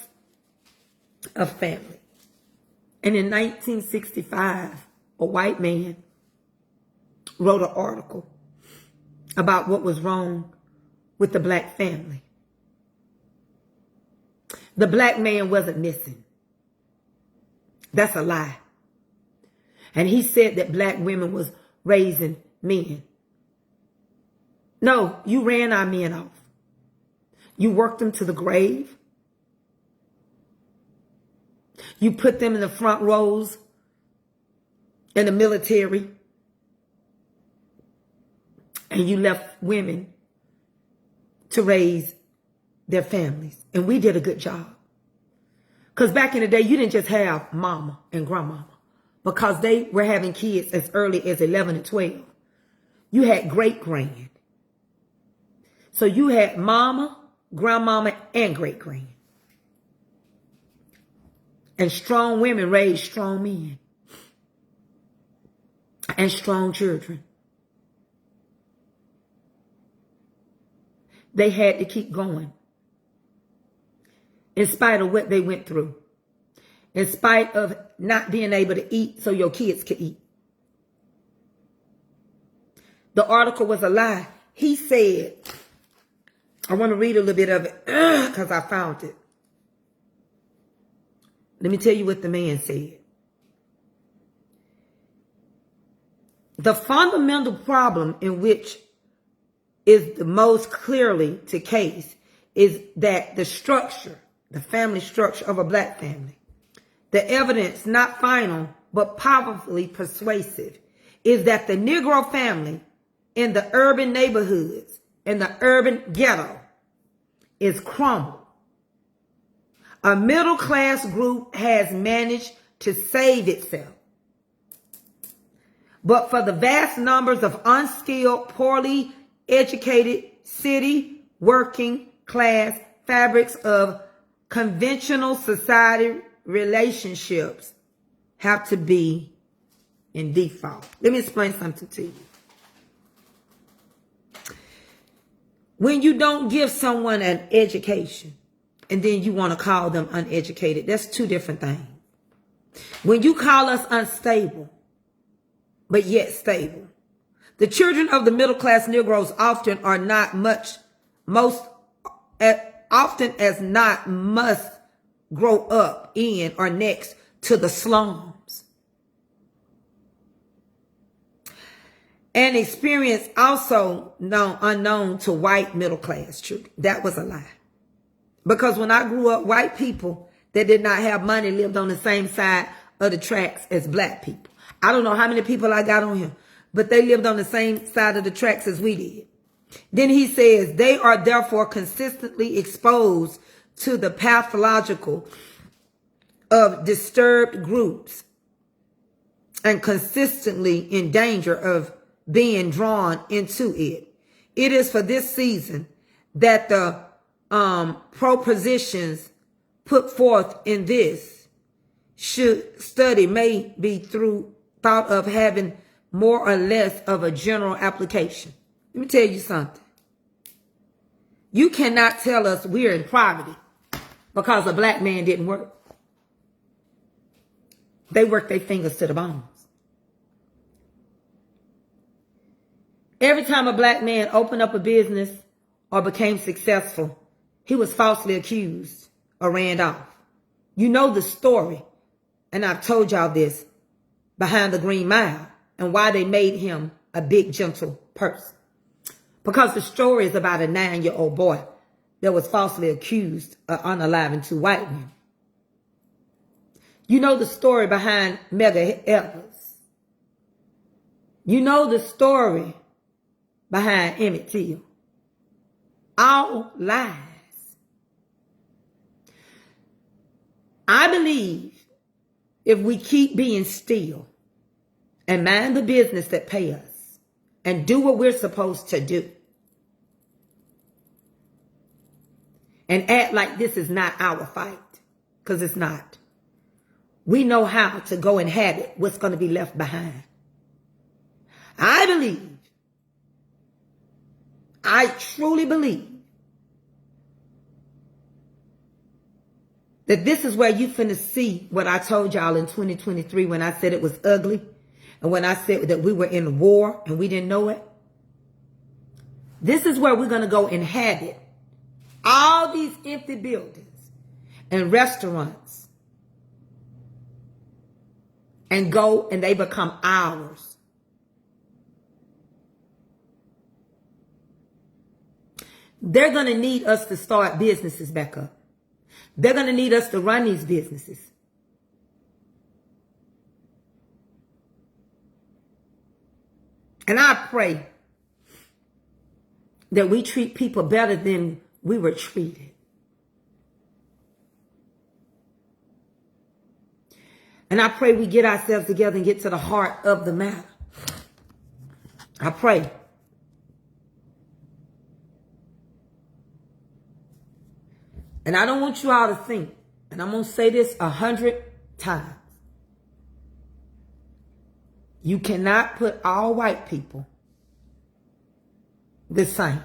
of family. And in 1965, a white man wrote an article about what was wrong with the black family. The black man wasn't missing. That's a lie. And he said that black women was raising men. No, you ran our men off. You worked them to the grave. You put them in the front rows in the military. And you left women to raise their families. And we did a good job. Because back in the day, you didn't just have mama and grandmama. Because they were having kids as early as 11 and 12. You had great-grand. So you had mama, grandmama, and great-grand. And strong women raised strong men. And strong children. They had to keep going. In spite of what they went through. In spite of not being able to eat so your kids could eat. The article was a lie. He said, I want to read a little bit of it because I found it. Let me tell you what the man said. The fundamental problem in which is the most clearly to case is that the structure, the family structure of a black family, the evidence, not final, but powerfully persuasive, is that the Negro family in the urban neighborhoods, in the urban ghetto, is crumbled. A middle-class group has managed to save itself. But for the vast numbers of unskilled, poorly educated city working class fabrics of conventional society relationships have to be in default. Let me explain something to you. When you don't give someone an education and then you want to call them uneducated, that's two different things. When you call us unstable, but yet stable, the children of the middle-class Negroes often are not often as not must grow up in or next to the slums. An experience also unknown to white middle-class children. That was a lie. Because when I grew up, white people that did not have money lived on the same side of the tracks as black people. I don't know how many people I got on here, but they lived on the same side of the tracks as we did. Then he says, they are therefore consistently exposed to the pathological of disturbed groups and consistently in danger of being drawn into it. It is for this reason that the propositions put forth in this study may be thought of having more or less of a general application. Let me tell you something. You cannot tell us we're in poverty because a black man didn't work. They worked their fingers to the bones. Every time a black man opened up a business or became successful, he was falsely accused or ran off. You know the story, and I've told y'all this, behind the Green Mile and why they made him a big, gentle person. Because the story is about a 9-year-old boy that was falsely accused of unaliving 2 white women. You know the story behind Medgar Evers. You know the story behind Emmett Till. All lies. I believe if we keep being still and mind the business that pay us and do what we're supposed to do and act like this is not our fight, because it's not. We know how to go inhabit what's going to be left behind. I truly believe that this is where you finna see what I told y'all in 2023 when I said it was ugly and when I said that we were in war and we didn't know it. This is where we're going to go inhabit all these empty buildings and restaurants and go and they become ours. They're going to need us to start businesses back up. They're going to need us to run these businesses. And I pray that we treat people better than we were treated. And I pray we get ourselves together and get to the heart of the matter. I pray. And I don't want you all to think, and I'm going to say this 100 times. You cannot put all white people the same.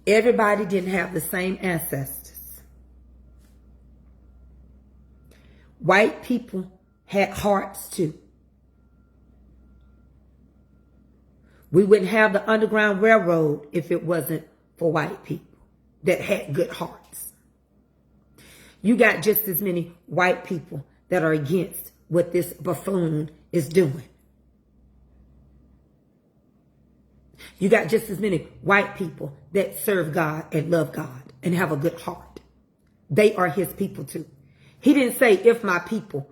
Everybody didn't have the same ancestors. White people had hearts too. We wouldn't have the Underground Railroad if it wasn't for white people that had good hearts. You got just as many white people that are against what this buffoon is doing. You got just as many white people that serve God and love God and have a good heart. They are his people too. He didn't say, if my people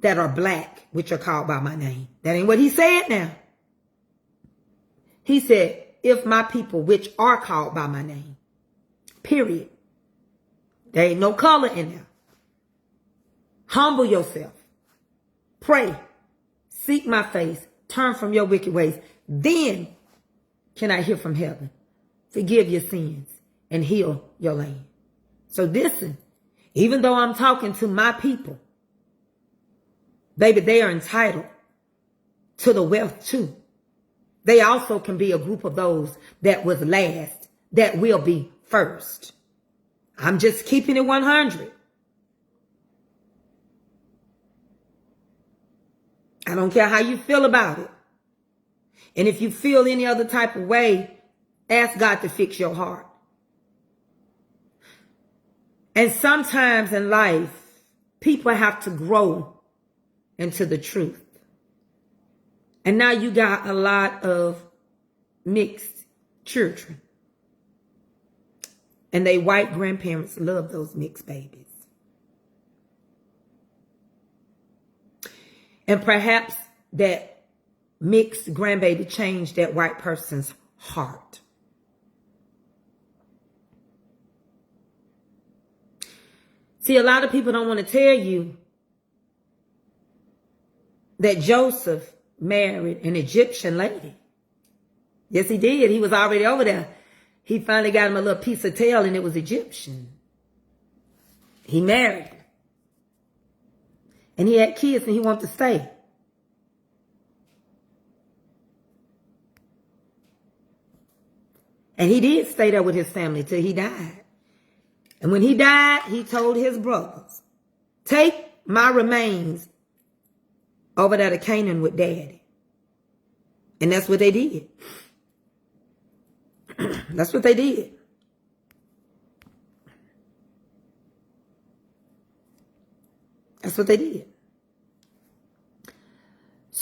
that are black, which are called by my name. That ain't what he said now. He said, if my people which are called by my name. Period. There ain't no color in there. Humble yourself. Pray. Seek my face. Turn from your wicked ways. Then can I hear from heaven. Forgive your sins and heal your land. So listen, even though I'm talking to my people, baby, they are entitled to the wealth too. They also can be a group of those that was last, that will be first. I'm just keeping it 100. I don't care how you feel about it. And if you feel any other type of way, ask God to fix your heart. And sometimes in life, people have to grow into the truth. And now you got a lot of mixed children. And they white grandparents love those mixed babies. And perhaps that mixed grandbaby changed that white person's heart. See, a lot of people don't want to tell you that Joseph married an Egyptian lady. Yes, he did. He was already over there. He finally got him a little piece of tail and it was Egyptian. He married her. And he had kids and he wanted to stay. And he did stay there with his family till he died. And when he died, he told his brothers, take my remains over there to Canaan with daddy. And that's what they did. That's what they did. That's what they did.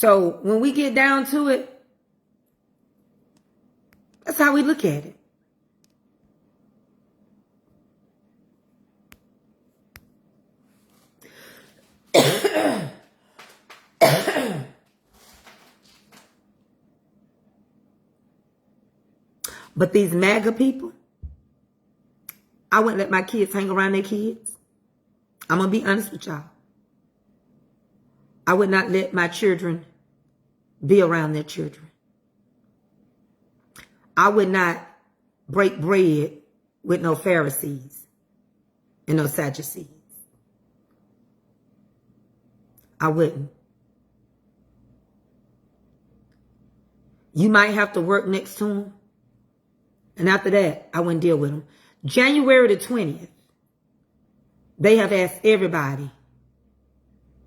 So when we get down to it, that's how we look at it. But these MAGA people, I wouldn't let my kids hang around their kids. I'm going to be honest with y'all. I would not let my children be around their children. I would not break bread with no Pharisees and no Sadducees. I wouldn't. You might have to work next to them. And after that, I wouldn't deal with them. January the 20th, they have asked everybody,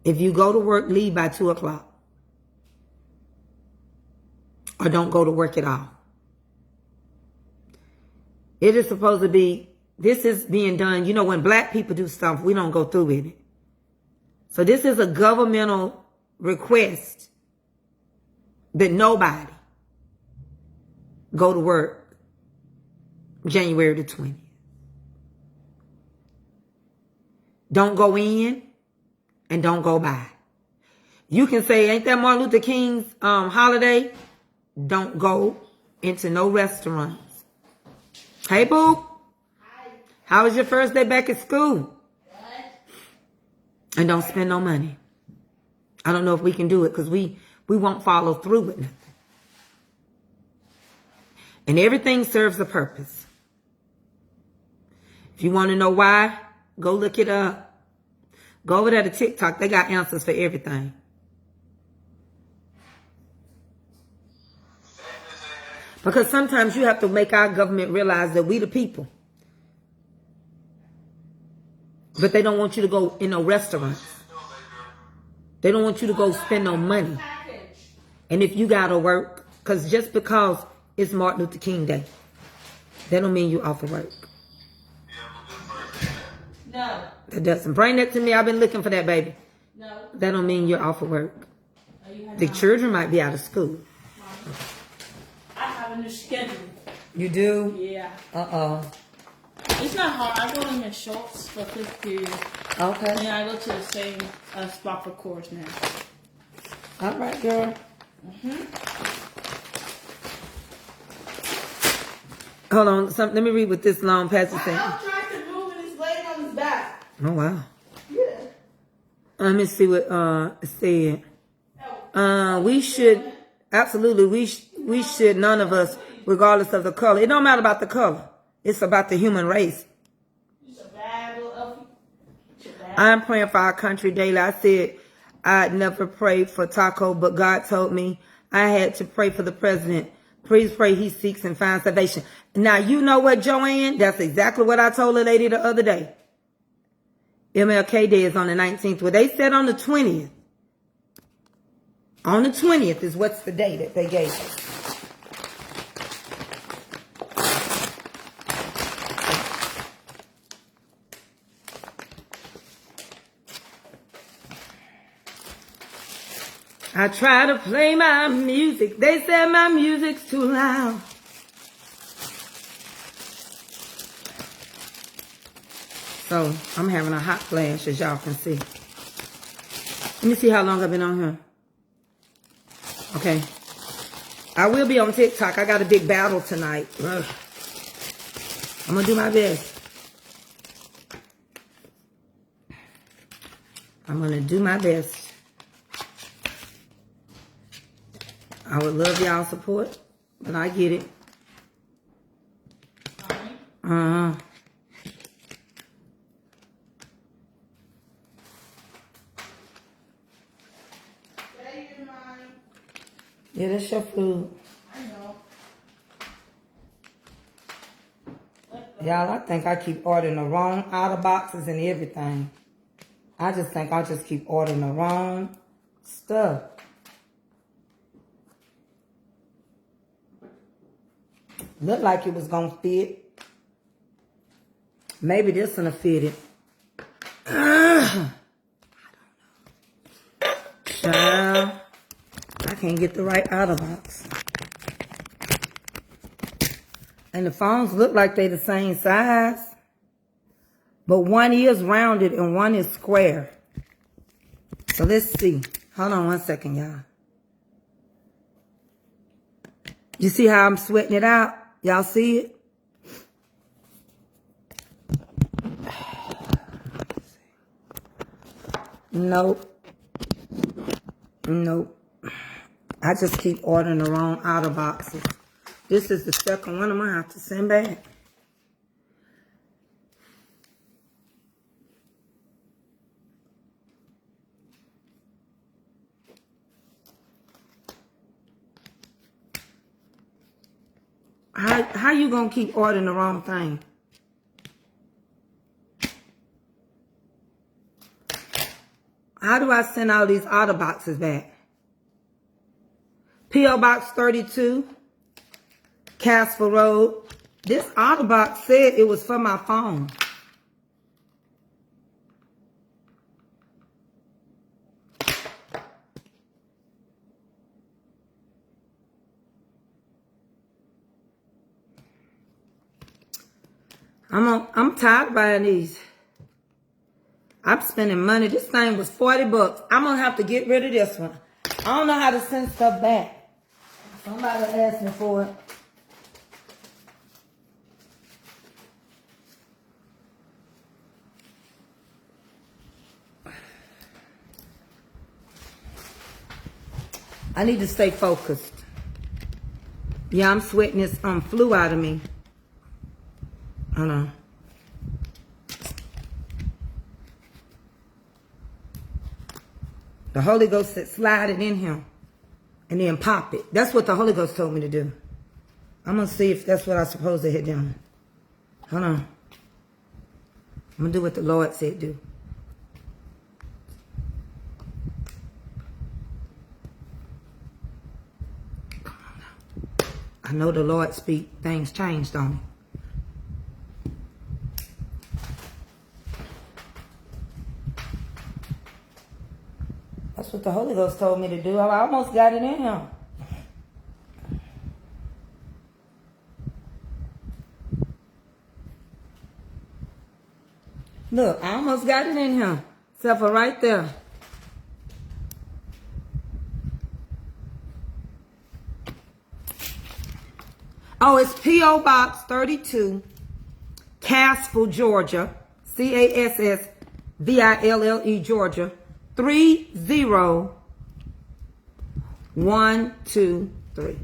if you go to work, leave by 2 o'clock. Or don't go to work at all. It is supposed to be, this is being done, you know, when black people do stuff, we don't go through with it. So this is a governmental request that nobody go to work January the 20th. Don't go in and don't go by. You can say, ain't that Martin Luther King's holiday? Don't go into no restaurants. Hey, boo. Hi. How was your first day back at school? Good. And don't spend no money. I don't know if we can do it because we won't follow through with nothing. And everything serves a purpose. If you want to know why, go look it up. Go over there to TikTok. They got answers for everything. Because sometimes you have to make our government realize that we the people. But they don't want you to go in no restaurants. They don't want you to go spend no money. And if you got to work, because just because it's Martin Luther King Day, that don't mean you off of work. No. That doesn't. Bring that to me. I've been looking for that, baby. No. That don't mean you're off of work. Oh, you have The children might be out of school. I have a new schedule. You do? Yeah. Uh-oh. It's not hard. I go to Miss Schultz for 5th period. Okay. And then I go to the same spot for course now. All right, girl. Hold on. Let me read what this long passage says. I'm trying to move and he's laying on his back. Oh, wow. Yeah. Let me see what it said. We should, absolutely, we should, none of us, regardless of the color. It don't matter about the color. It's about the human race. I'm praying for our country daily. I said I'd never pray for Taco, but God told me I had to pray for the president. Please pray he seeks and finds salvation. Now, you know what, Joanne? That's exactly what I told a lady the other day. MLK Day is on the 19th. Well, they said on the 20th. On the 20th is what's the day that they gave us. I try to play my music. They said my music's too loud. So, I'm having a hot flash, as y'all can see. Let me see how long I've been on here. Okay. I will be on TikTok. I got a big battle tonight. Ugh. I'm going to do my best. I'm going to do my best. I would love y'all support, but I get it. Yeah, that's your food. I know. Y'all, I think I keep ordering the wrong outer boxes and everything. I just think I just keep ordering the wrong stuff. Looked like it was going to fit. Maybe this one will fit it. I don't know. Child. can't get the right outer box. And the phones look like they the same size. But one is rounded and one is square. So let's see. Hold on one second, y'all. You see how I'm sweating it out? Y'all see it? Nope. Nope. I just keep ordering the wrong outer boxes. This is the second one I'm going to have to send back. How you going to keep ordering the wrong thing? How do I send all these outer boxes back? P.O. Box 32, Castle Road. This outer box said it was for my phone. I'm tired of buying these. I'm spending money. This thing was 40 bucks. I'm going to have to get rid of this one. I don't know how to send stuff back. Somebody asked me for it. I need to stay focused. Yeah, I'm sweating this flu out of me. Hold on. The Holy Ghost said slide it in him and then pop it. That's what the Holy Ghost told me to do. I'm going to see if that's what I'm supposed to hit down. Hold on. I'm going to do what the Lord said do. Come on now. I know the Lord speak. Things changed on me. That's what the Holy Ghost told me to do. I almost got it in him. Look, I almost got it in him. Except for right there. Oh, it's P.O. Box 32, Cassville, Georgia. Cassville, Georgia. 30123.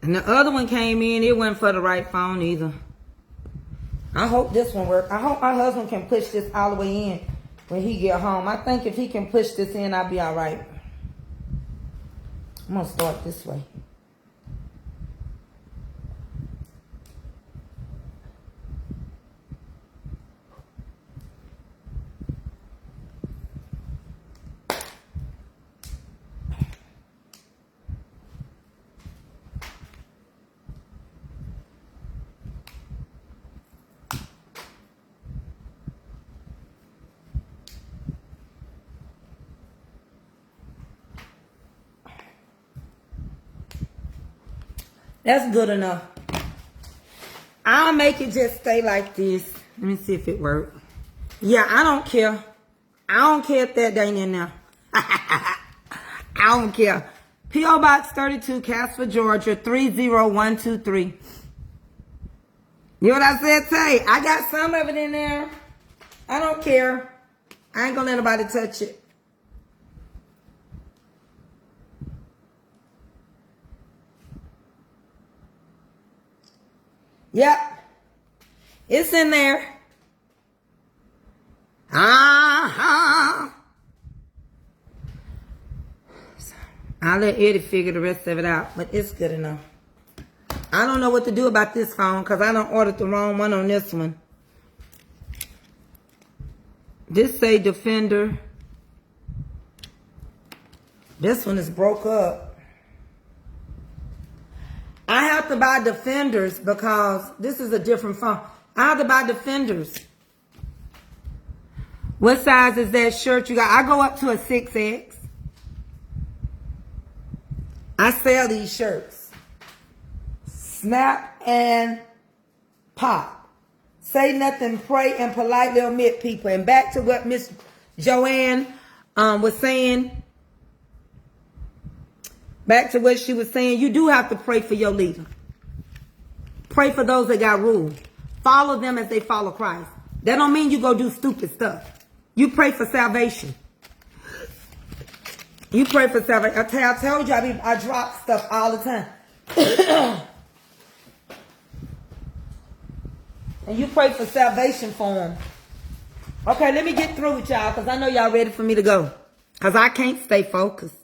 And the other one came in, it wasn't for the right phone either. I hope this one works. I hope my husband can push this all the way in when he get home. I think if he can push this in, I'll be all right. I'm going to start this way. That's good enough. I'll make it just stay like this. Let me see if it works. Yeah, I don't care. I don't care if that ain't in there. I don't care. P.O. Box 32, Cassville, Georgia, 30123. You know what I said, Tay? I got some of it in there. I don't care. I ain't gonna let nobody touch it. Yep. It's in there. Uh-huh. I'll let Eddie figure the rest of it out, but it's good enough. I don't know what to do about this phone because I done ordered the wrong one on this one. This say Defender. This one is broke up. I have to buy Defenders because this is a different phone. I have to buy Defenders. What size is that shirt you got? I go up to a 6X. I sell these shirts. Snap and pop. Say nothing, pray, and politely omit people. And back to what Miss Joanne was saying. Back to what she was saying. You do have to pray for your leader. Pray for those that got rule. Follow them as they follow Christ. That don't mean you go do stupid stuff. You pray for salvation. You pray for salvation. I told you I drop stuff all the time. And you pray for salvation for them. Okay, let me get through with y'all because I know y'all ready for me to go. Because I can't stay focused.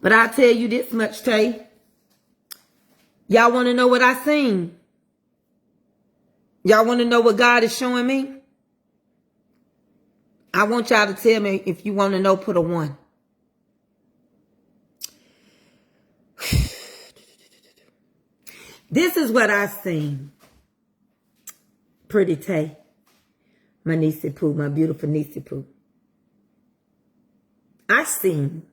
But I'll tell you this much, Tay. Y'all want to know what I seen? Y'all want to know what God is showing me? I want y'all to tell me if you want to know, put a 1. This is what I seen. Pretty Tay. My niecey poo, my beautiful niecey poo. I seen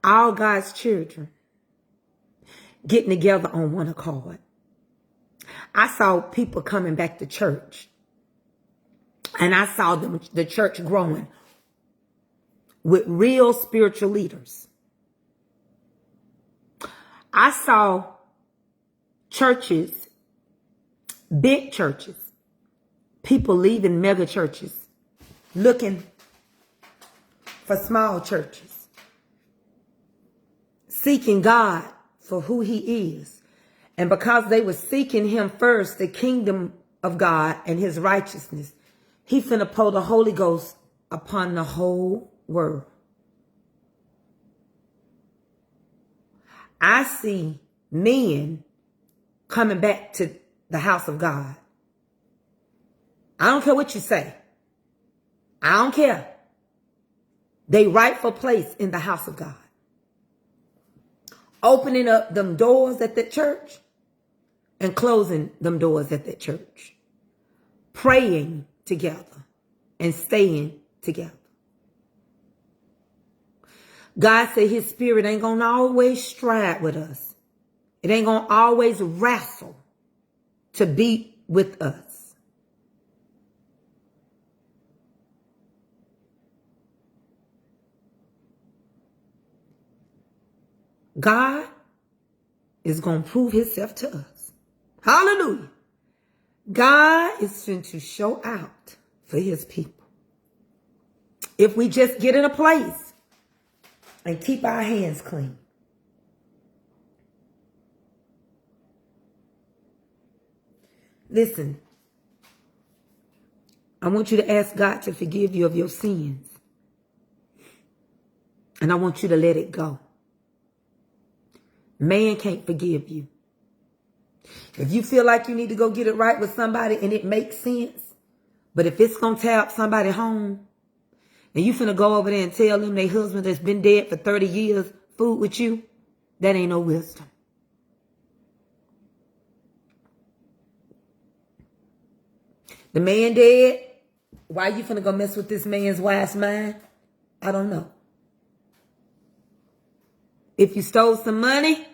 all God's children getting together on one accord. I saw people coming back to church. And I saw the church growing with real spiritual leaders. I saw churches, big churches, people leaving mega churches, looking for small churches, seeking God for who he is. And because they were seeking him first, the kingdom of God and his righteousness, he finna pour the Holy Ghost upon the whole world. I see men coming back to the house of God. I don't care what you say. I don't care. They rightful place in the house of God. Opening up them doors at the church and closing them doors at the church. Praying together and staying together. God said his spirit ain't going to always stride with us. It ain't going to always wrestle to be with us. God is going to prove himself to us. Hallelujah. God is going to show out for his people. If we just get in a place and keep our hands clean. Listen, I want you to ask God to forgive you of your sins. And I want you to let it go. Man can't forgive you. If you feel like you need to go get it right with somebody and it makes sense, but if it's going to tear up somebody's home, and you finna go over there and tell them their husband that's been dead for 30 years fooled with you, that ain't no wisdom. The man dead, why you finna go mess with this man's wife's mind? I don't know. If you stole some money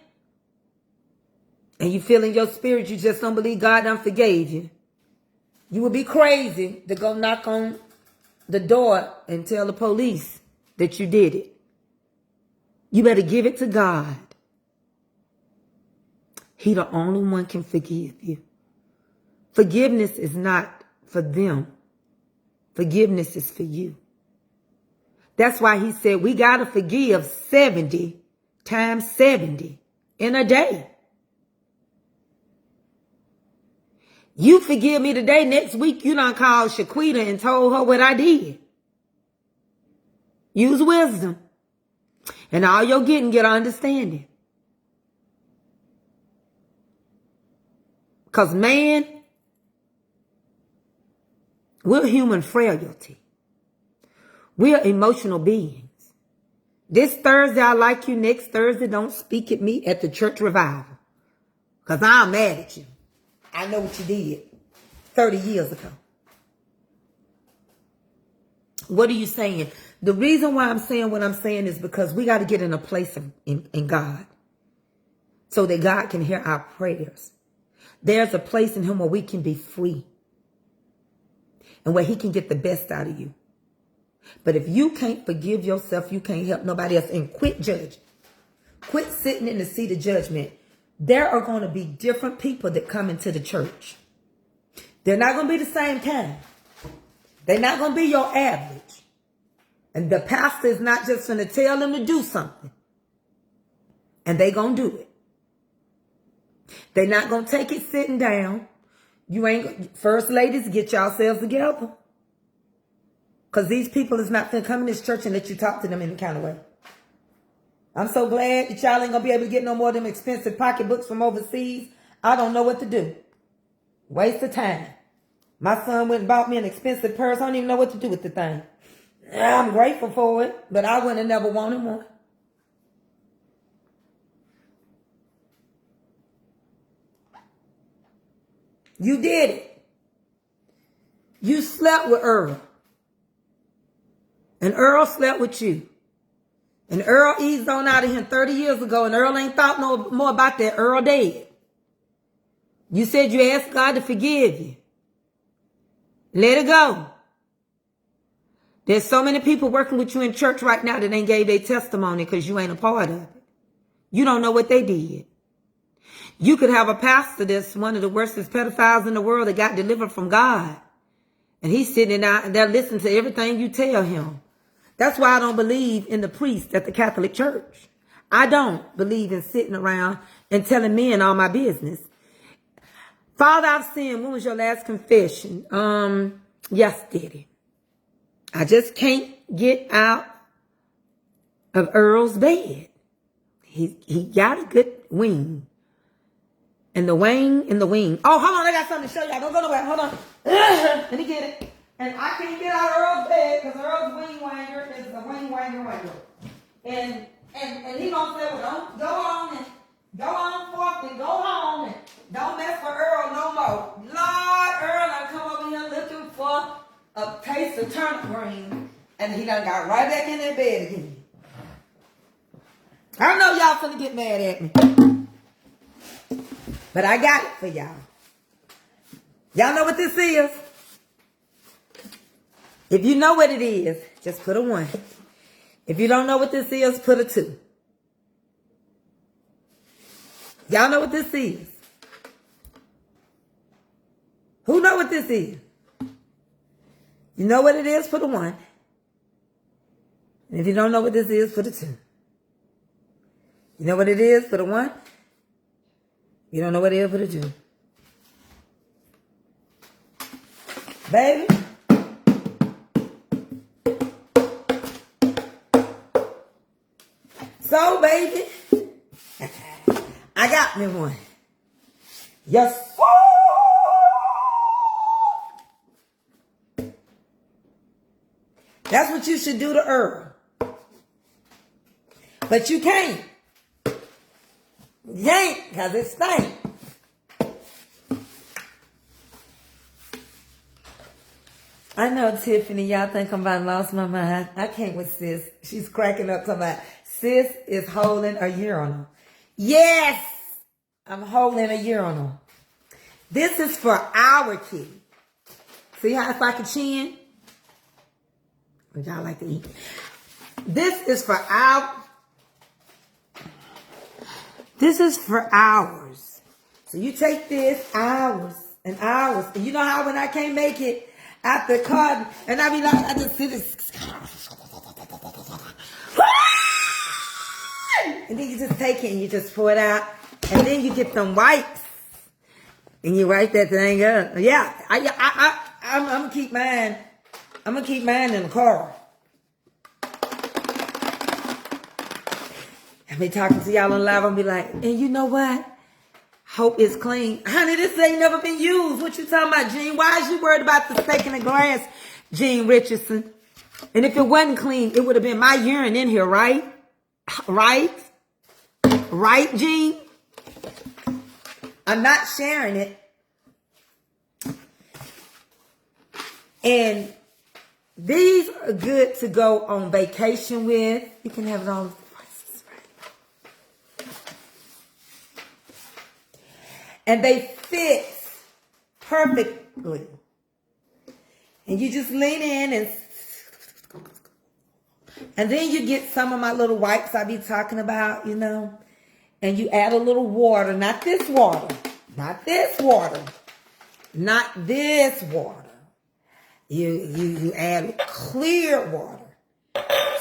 and you feel in your spirit you just don't believe God done forgave you, you would be crazy to go knock on the door and tell the police that you did it. You better give it to God. He the only one can forgive you. Forgiveness is not for them. Forgiveness is for you. That's why he said we got to forgive 70 times 70 in a day. You forgive me today, next week you done called Shaquita and told her what I did. Use wisdom. And all you're getting, get understanding. Because man, we're human frailty. We're emotional beings. This Thursday I like you, next Thursday don't speak at me at the church revival. Because I'm mad at you. I know what you did 30 years ago. What are you saying? The reason why I'm saying what I'm saying is because we got to get in a place in God so that God can hear our prayers. There's a place in him where we can be free and where he can get the best out of you. But if you can't forgive yourself, you can't help nobody else. And quit judging. Quit sitting in the seat of judgment. There are going to be different people that come into the church. They're not going to be the same kind. They're not going to be your average. And the pastor is not just going to tell them to do something. And they're going to do it. They're not going to take it sitting down. You ain't, first ladies, get yourselves together. Because these people is not going to come in this church and let you talk to them in the kind of way. I'm so glad that y'all ain't going to be able to get no more of them expensive pocketbooks from overseas. I don't know what to do. Waste of time. My son went and bought me an expensive purse. I don't even know what to do with the thing. I'm grateful for it, but I wouldn't have never wanted one. You did it. You slept with Earl. And Earl slept with you. And Earl eased on out of here 30 years ago, and Earl ain't thought no more about that. Earl dead. You said you asked God to forgive you. Let it go. There's so many people working with you in church right now that ain't gave their testimony because you ain't a part of it. You don't know what they did. You could have a pastor that's one of the worstest pedophiles in the world that got delivered from God. And he's sitting out there listening to everything you tell him. That's why I don't believe in the priest at the Catholic Church. I don't believe in sitting around and telling men all my business. Father, I've sinned. When was your last confession? Yesterday. I just can't get out of Earl's bed. He got a good wing. And the wing. Oh, hold on. I got something to show y'all. Don't go nowhere. Hold on. Let me get it. And I can't get out of Earl's bed because Earl's wing wanger is a wing wanger. And he gonna say, well, don't go on and go on forth and go home and don't mess with Earl no more. Lord, Earl, I come over here looking for a taste of turnip green, and he done got right back in that bed again. I know y'all finna get mad at me, but I got it for y'all. Y'all know what this is? If you know what it is, just put a 1. If you don't know what this is, put a 2. Y'all know what this is? Who know what this is? You know what it is, put a 1. And if you don't know what this is, put a 2. You know what it is, put a 1. You don't know what it is, put a 2. Baby. So, baby, I got me one. Yes, sir. That's what you should do to Earl. But you can't. You can't, because it stinks. I know, Tiffany, y'all think I'm about lost my mind. I can't with sis. She's cracking up talking about sis is holding a urinal. Yes, I'm holding a urinal. This is for our kid. See how it's like a chin? Would y'all like to eat? This is for hours. So you take this hours and hours. And you know how when I can't make it out the carton, and I be like, I just sit and then you just take it and you just pour it out. And then you get them wipes. And you wipe that thing up. Yeah, I'm gonna keep mine. I'm gonna keep mine in the car. I be talking to y'all on live and be like, and you know what? Hope it's clean. Honey, this ain't never been used. What you talking about, Gene? Why is you worried about the steak in the glass, Gene Richardson? And if it wasn't clean, it would have been my urine in here, right? Right? Right, Gene? I'm not sharing it. And these are good to go on vacation with. You can have it all prices, right? And they fit perfectly. And you just lean in and then you get some of my little wipes I be talking about, you know. And you add a little water, not this water, not this water, not this water. You add clear water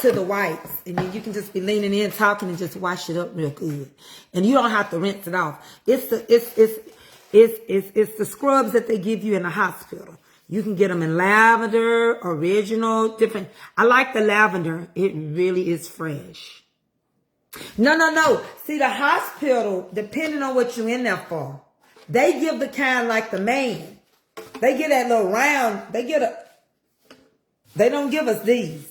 to the wipes, and then you can just be leaning in, talking, and just wash it up real good. And you don't have to rinse it off. It's the scrubs that they give you in the hospital. You can get them in lavender, original, different. I like the lavender. It really is fresh. No. See, the hospital, depending on what you're in there for, they give the kind like the man. They get that little round. They don't give us these.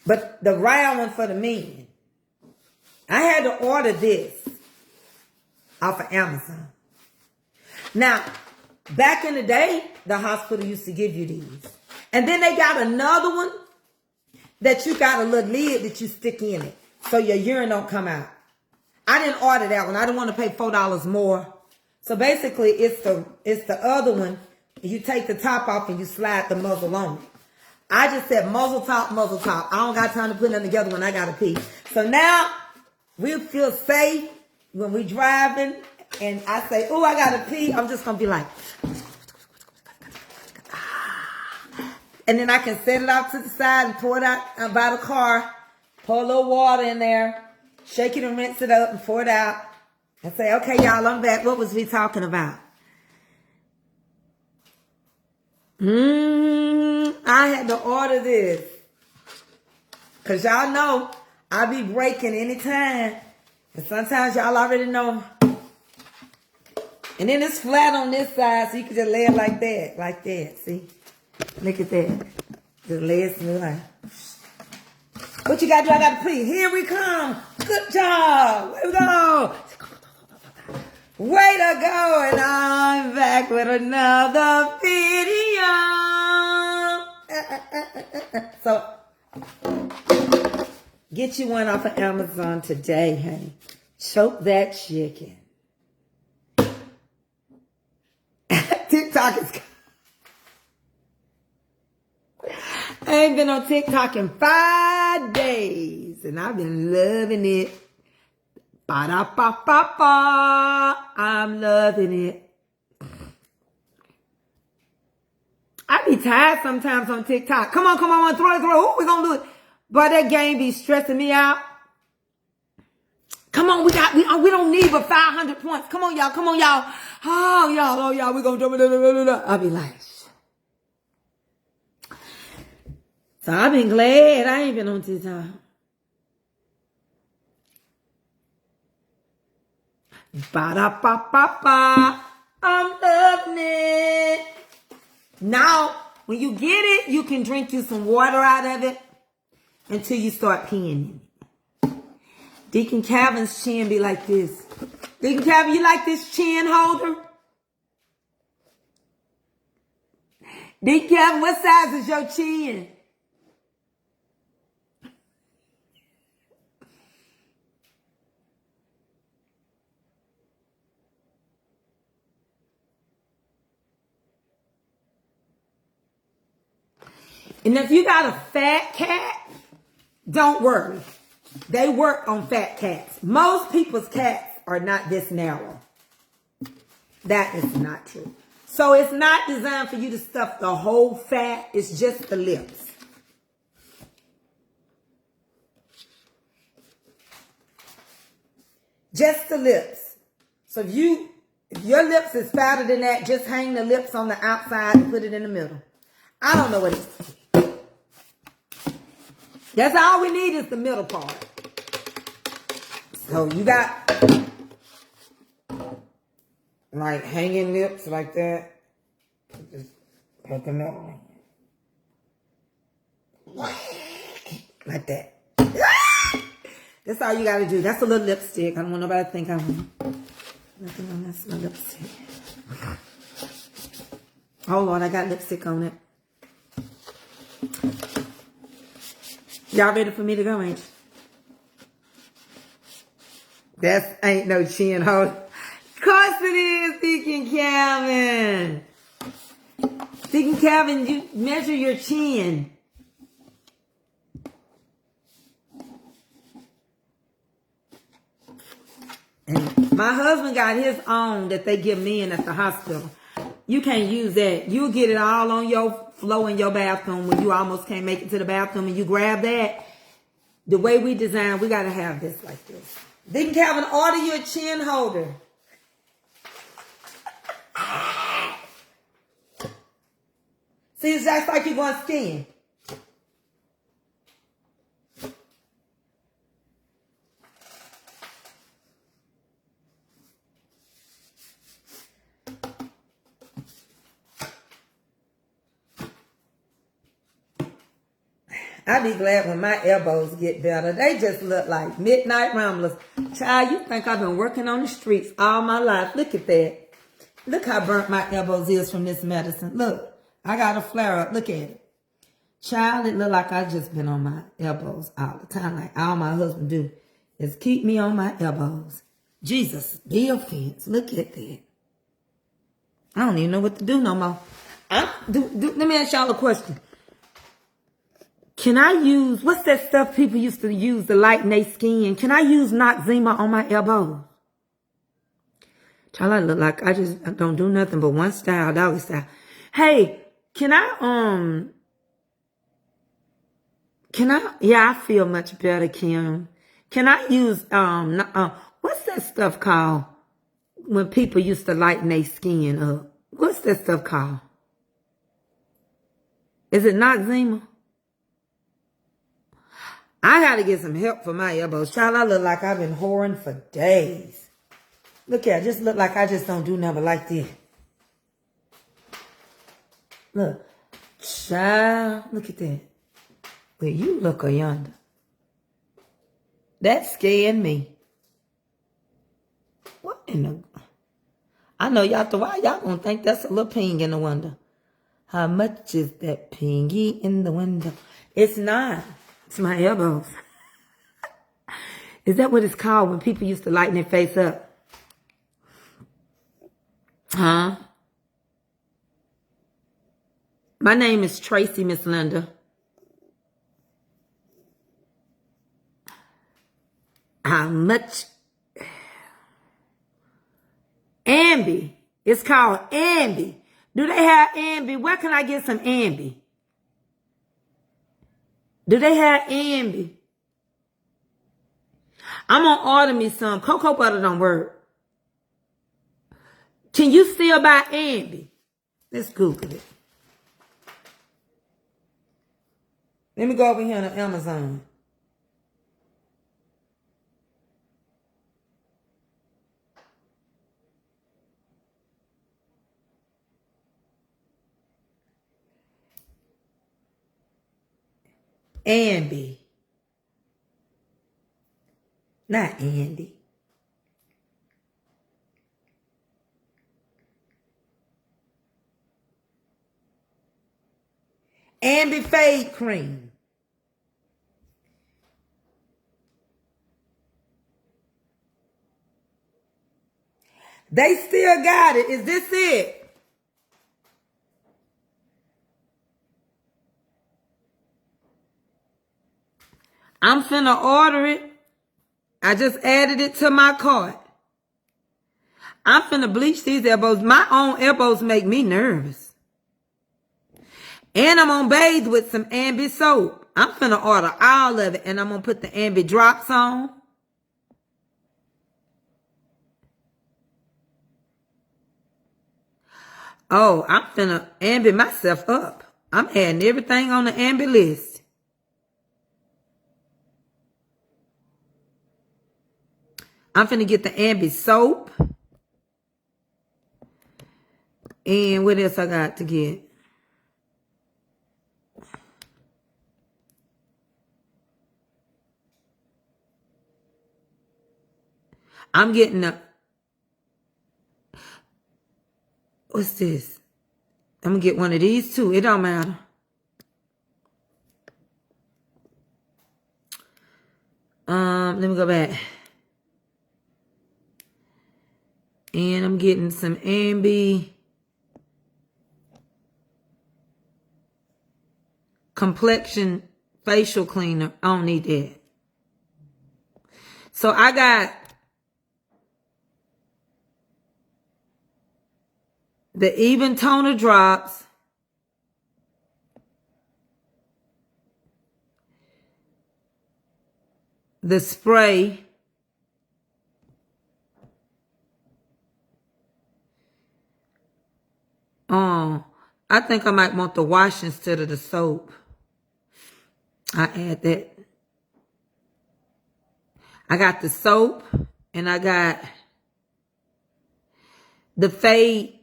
But the round one for the men. I had to order this off of Amazon. Now, back in the day, the hospital used to give you these. And then they got another one that you got a little lid that you stick in it so your urine don't come out. I didn't order that one. I didn't want to pay $4 more. So basically, it's the other one. You take the top off and you slide the muzzle on it. I just said muzzle top, muzzle top. I don't got time to put them together when I got to pee. So now we feel safe when we driving and I say, oh, I got to pee. I'm just going to be like, and then I can set it off to the side and pour it out by the car. Pour a little water in there. Shake it and rinse it up and pour it out. And say, okay, y'all, I'm back. What was we talking about? I had to order this. Because y'all know I be breaking anytime. And sometimes y'all already know. And then it's flat on this side, so you can just lay it like that. Like that, see? Look at that. Just lay it smooth like. What you gotta do? I gotta pee. Here we come. Good job. Way to go. Way to go. And I'm back with another video. So, get you one off of Amazon today, honey. Choke that chicken. TikTok is... I ain't been on TikTok in 5 days, and I've been loving it. Ba-da-ba-ba-ba. I'm loving it. I be tired sometimes on TikTok. Come on, throw it. Who we gonna do it? But that game be stressing me out. Come on, we don't need but 500 points. Come on, y'all. Oh, y'all, we gonna do it. I'll be like, so I've been glad I ain't been on TikTok. Ba-da-ba-ba-ba. I'm loving it. Now, when you get it, you can drink you some water out of it until you start peeing in it. Deacon Calvin's chin be like this. Deacon Calvin, you like this chin holder? Deacon Calvin, what size is your chin? And if you got a fat cat, don't worry. They work on fat cats. Most people's cats are not this narrow. That is not true. So it's not designed for you to stuff the whole fat. It's just the lips. Just the lips. So if your lips is fatter than that, just hang the lips on the outside and put it in the middle. I don't know what it is. That's all we need is the middle part. So you got like hanging lips like that. Just put them up. Like that. That's all you gotta do. That's a little lipstick. I don't want nobody to think I'm nothing on that's my lipstick. Oh Lord, I got lipstick on it. Y'all ready for me to go, ain't you? That ain't no chin hold. Of course it is, Deacon Calvin. Deacon Calvin, you measure your chin. And my husband got his own that they give men at the hospital. You can't use that. You'll get it all on your floor in your bathroom when you almost can't make it to the bathroom and you grab that. The way we design, we got to have this like this. Deacon Calvin, order you a chin holder. See, it's just like you're going skiing. I be glad when my elbows get better. They just look like midnight ramblers. Child, you think I've been working on the streets all my life. Look at that. Look how burnt my elbows is from this medicine. Look, I got a flare up. Look at it. Child, it look like I just been on my elbows all the time. Like all my husband do is keep me on my elbows. Jesus, be offense. Look at that. I don't even know what to do no more. Let me ask y'all a question. Can I use, what's that stuff people used to use to lighten their skin? Can I use Noxzema on my elbow? Child, I look like I don't do nothing but one style, doggy style. Hey, yeah, I feel much better, Kim. Can I use, what's that stuff called when people used to lighten their skin up? What's that stuff called? Is it Noxzema? I gotta get some help for my elbows. Child, I look like I've been whoring for days. Look here, I just look like I just don't do nothing like this. Look. Child, look at that. Well, you look yonder. That scared me. What in the... I know y'all, why y'all gonna think that's a little ping in the window? How much is that pingy in the window? It's not. It's my elbows. Is that what it's called when people used to lighten their face up? Huh? My name is Tracy, Miss Linda. How much? Ambi. It's called Ambi. Do they have Ambi? Where can I get some Ambi? Do they have Ambi? I'm gonna order me some. Cocoa butter don't work. Can you still buy Ambi? Let's Google it. Let me go over here on Amazon. Ambi. Not Andy. Ambi Fade Cream. They still got it. Is this it? I'm finna order it. I just added it to my cart. I'm finna bleach these elbows. My own elbows make me nervous. And I'm gonna bathe with some Ambi soap. I'm finna order all of it. And I'm gonna put the Ambi drops on. Oh, I'm finna Ambi myself up. I'm adding everything on the Ambi list. I'm finna get the Ambi soap. And what else I got to get? I'm getting a, what's this? I'm going to get one of these too. It don't matter. Let me go back. And I'm getting some Ambi complexion facial cleaner. I don't need that. So I got the even toner drops. The spray. I think I might want the wash instead of the soap. I add that. I got the soap and I got the fade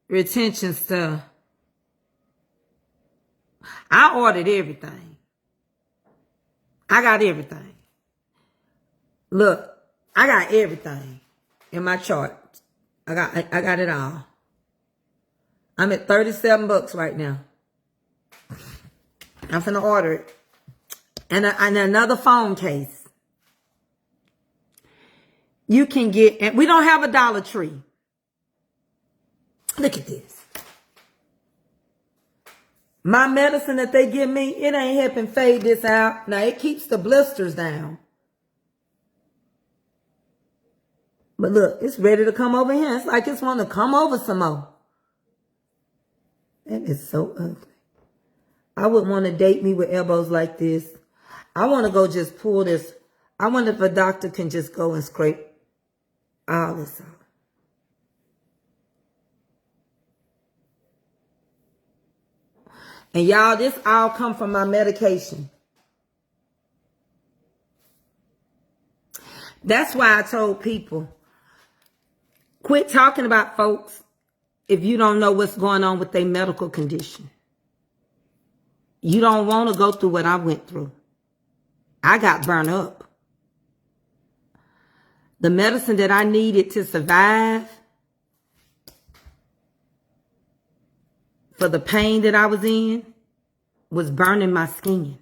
retention stuff. I ordered everything. I got everything. Look, I got everything in my chart. I got it all. I'm at $37 right now. I'm finna order it. And another phone case. You can get, and we don't have a Dollar Tree. Look at this. My medicine that they give me, it ain't helping fade this out. Now, it keeps the blisters down. But look, it's ready to come over here. It's like it's wanting to come over some more. That is so ugly. I wouldn't want to date me with elbows like this. I want to go just pull this. I wonder if a doctor can just go and scrape all this out. And y'all, this all come from my medication. That's why I told people, quit talking about folks if you don't know what's going on with their medical condition. You don't want to go through what I went through. I got burned up. The medicine that I needed to survive, for the pain that I was in, was burning my skin.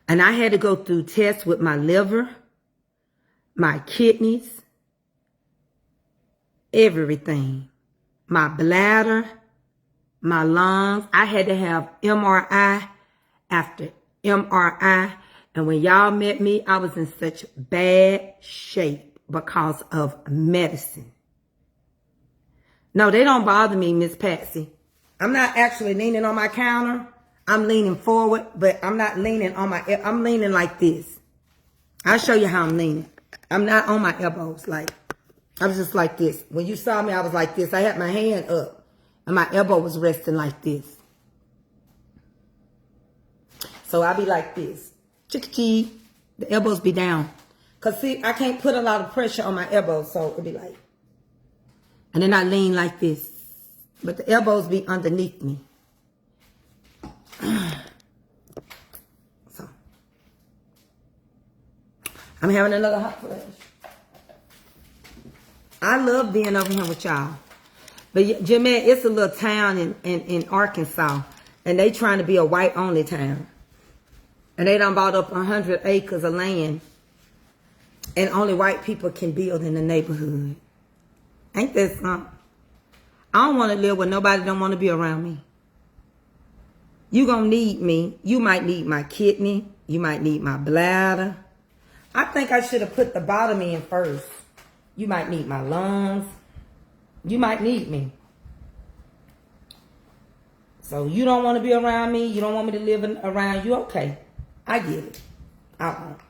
And I had to go through tests with my liver, my kidneys, everything. My bladder, my lungs. I had to have MRI after MRI. And when y'all met me, I was in such bad shape because of medicine. No, they don't bother me, Miss Patsy. I'm not actually leaning on my counter. I'm leaning forward, but I'm not leaning on my, I'm leaning like this. I'll show you how I'm leaning. I'm not on my elbows. Like, I was just like this. When you saw me, I was like this. I had my hand up and my elbow was resting like this. So I'll be like this. Chickadee. The elbows be down. Because see, I can't put a lot of pressure on my elbows, so it'll be like. And then I lean like this. But the elbows be underneath me. So. I'm having another hot flash. I love being over here with y'all. But Jeanette, it's a little town in Arkansas. And they trying to be a white-only town. And they done bought up 100 acres of land. And only white people can build in the neighborhood. Ain't that something? I don't want to live where nobody don't want to be around me. You gonna need me. You might need my kidney. You might need my bladder. I think I should have put the bottom in first. You might need my lungs. You might need me. So you don't want to be around me. You don't want me to live around you. Okay. I get it. I won't.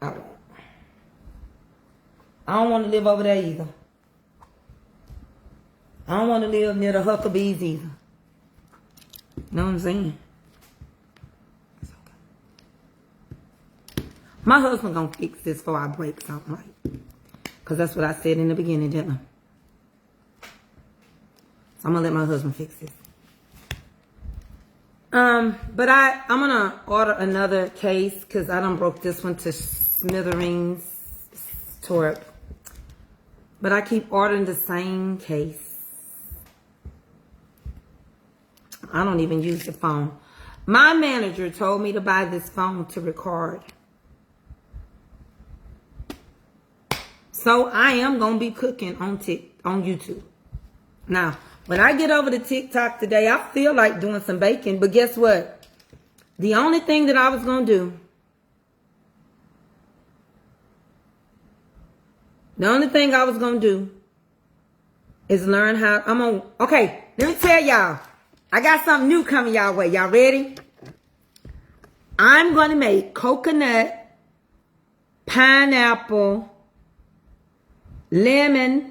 I won't. I don't want to live over there either. I don't want to live near the Huckabees either. Know what I'm saying? It's okay. My husband gonna fix this before I break something right. Because that's what I said in the beginning, didn't I? So I'm gonna let my husband fix this. But I'm gonna order another case because I done broke this one to smithereens, tore it. But I keep ordering the same case. I don't even use the phone. My manager told me to buy this phone to record. So I am gonna be cooking on YouTube. Now, when I get over to TikTok today, I feel like doing some baking, but guess what? The only thing that I was going to do, is learn how, okay, let me tell y'all, I got something new coming y'all way. Y'all ready? I'm going to make coconut, pineapple, lemon,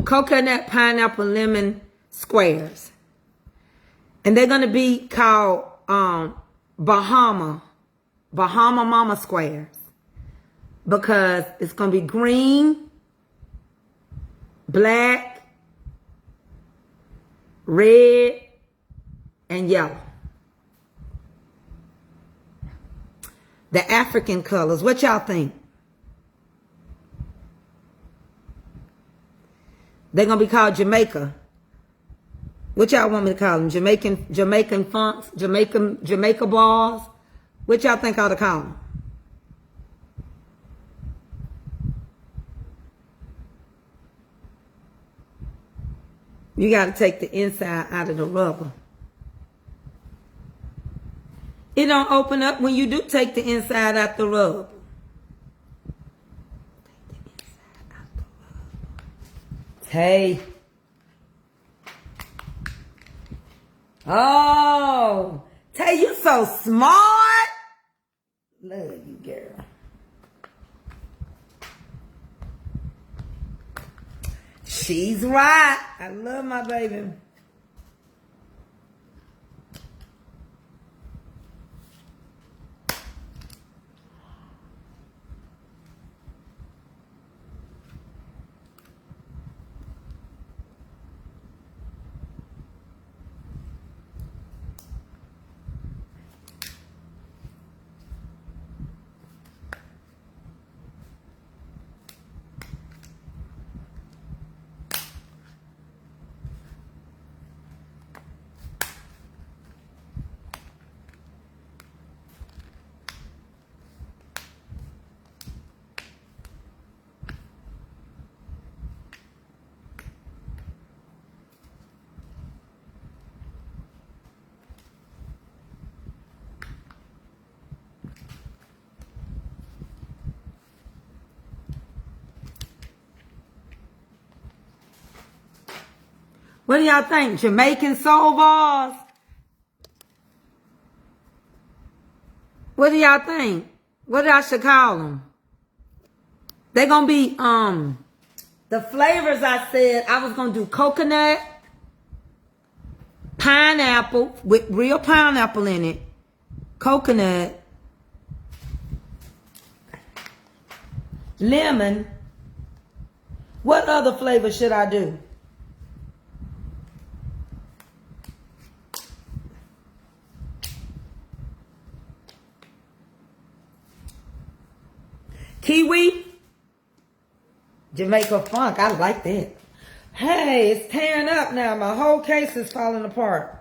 coconut, pineapple, lemon squares. And they're going to be called Bahama Mama squares. Because it's going to be green, black, red, and yellow. The African colors. What y'all think? They're going to be called Jamaica. What y'all want me to call them? Jamaican funks? Jamaica balls? What y'all think I ought to call them? You got to take the inside out of the rubber. It don't open up when you do take the inside out the rubber. Hey. Oh. Tay, you so smart. Love you, girl. She's right. I love my baby. What do y'all think? Jamaican soul balls? What do y'all think? What I should call them? They're going to be, the flavors I said, I was going to do coconut, pineapple, with real pineapple in it, coconut, lemon. What other flavor should I do? Kiwi, Jamaica funk. I like that. Hey, it's tearing up now. My whole case is falling apart.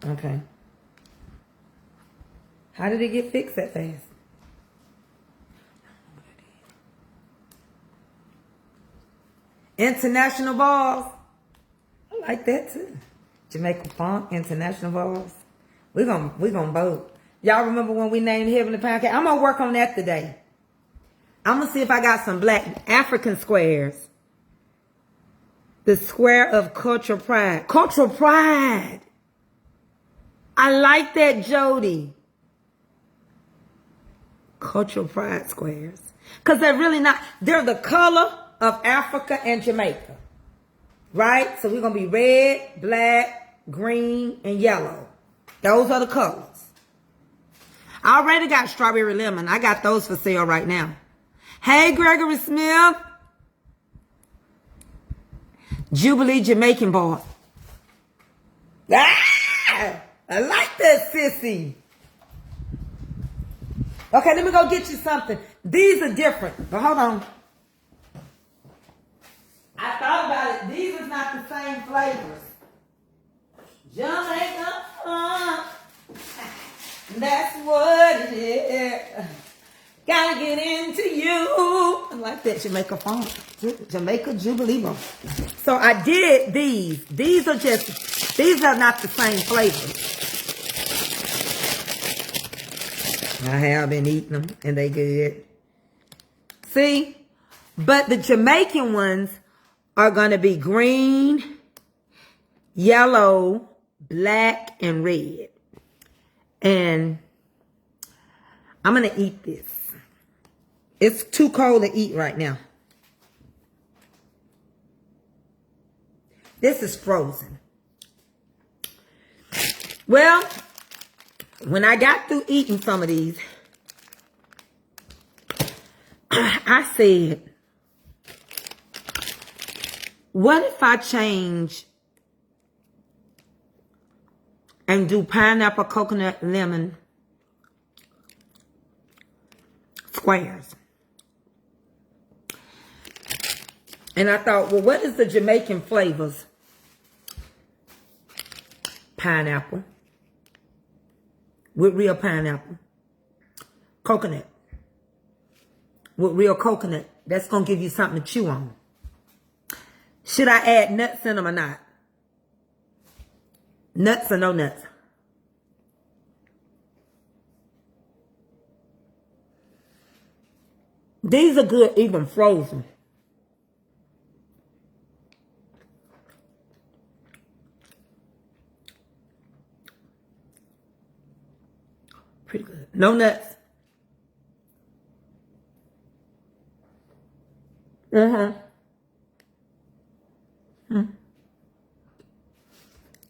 Okay. How did it get fixed that fast? International balls. I like that too. Jamaica funk, international balls. We're gonna vote. Y'all remember when we named Heavenly Pancake? I'm gonna work on that today. I'm gonna see if I got some black African squares. The square of cultural pride. Cultural pride. I like that, Jody. Cultural pride squares. Because they're really not, they're the color of Africa and Jamaica. Right? So we're going to be red, black, green, and yellow. Those are the colors. I already got strawberry lemon. I got those for sale right now. Hey, Gregory Smith. Jubilee Jamaican boy. Ah, I like that, sissy. Okay, let me go get you something. These are different, but hold on. I thought about it. These is not the same flavors. Jamaica, that's what it is. Gotta get into you. I like that Jamaica funk. Jamaica Jubilee Bowl. So I did these. These are not the same flavors. I have been eating them and they good. See? But the Jamaican ones are going to be green, yellow, black, and red. And I'm going to eat this. It's too cold to eat right now. This is frozen. Well, when I got through eating some of these, I said, what if I change and do pineapple, coconut, lemon squares? And I thought, well, what is the Jamaican flavors? Pineapple. With real pineapple. Coconut. With real coconut. That's going to give you something to chew on. Should I add nuts in them or not? Nuts or no nuts? These are good even frozen. Pretty good. No nuts.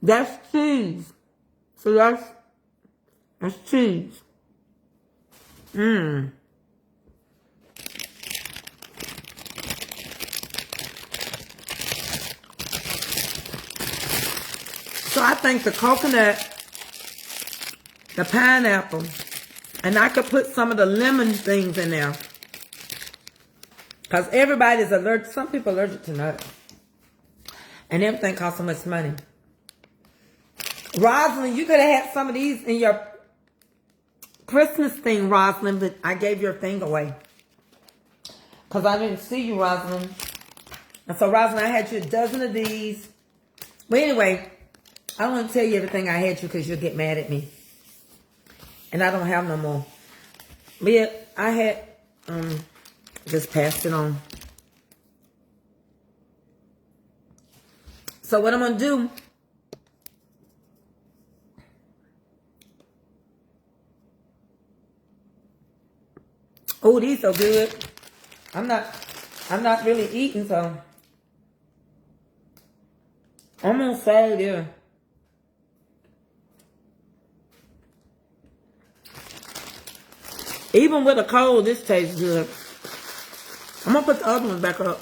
That's cheese. So that's cheese. So I think the coconut, the pineapple, and I could put some of the lemon things in there. Because everybody's allergic. Some people are allergic to nuts. And everything costs so much money. Rosalind, you could have had some of these in your Christmas thing, Rosalind, but I gave your thing away. Because I didn't see you, Rosalind. And so, Rosalind, I had you a dozen of these. But anyway, I don't want to tell you everything I had you because you'll get mad at me. And I don't have no more. But yeah, I had, just passed it on. So what I'm going to do, oh, these are good. I'm not really eating, so I'm going to say there. Even with a cold, this tastes good. I'm going to put the other one back up.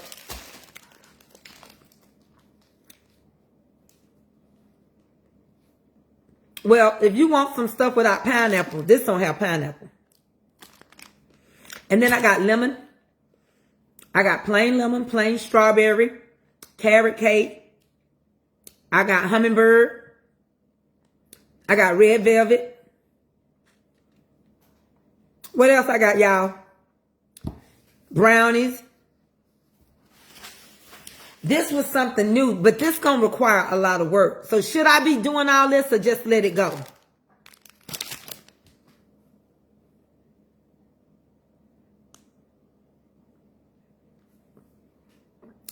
Well, if you want some stuff without pineapple, this don't have pineapple. And then I got lemon. I got plain lemon, plain strawberry, carrot cake. I got hummingbird. I got red velvet. What else I got, y'all? Brownies. This was something new, but this gonna require a lot of work. So should I be doing all this or just let it go?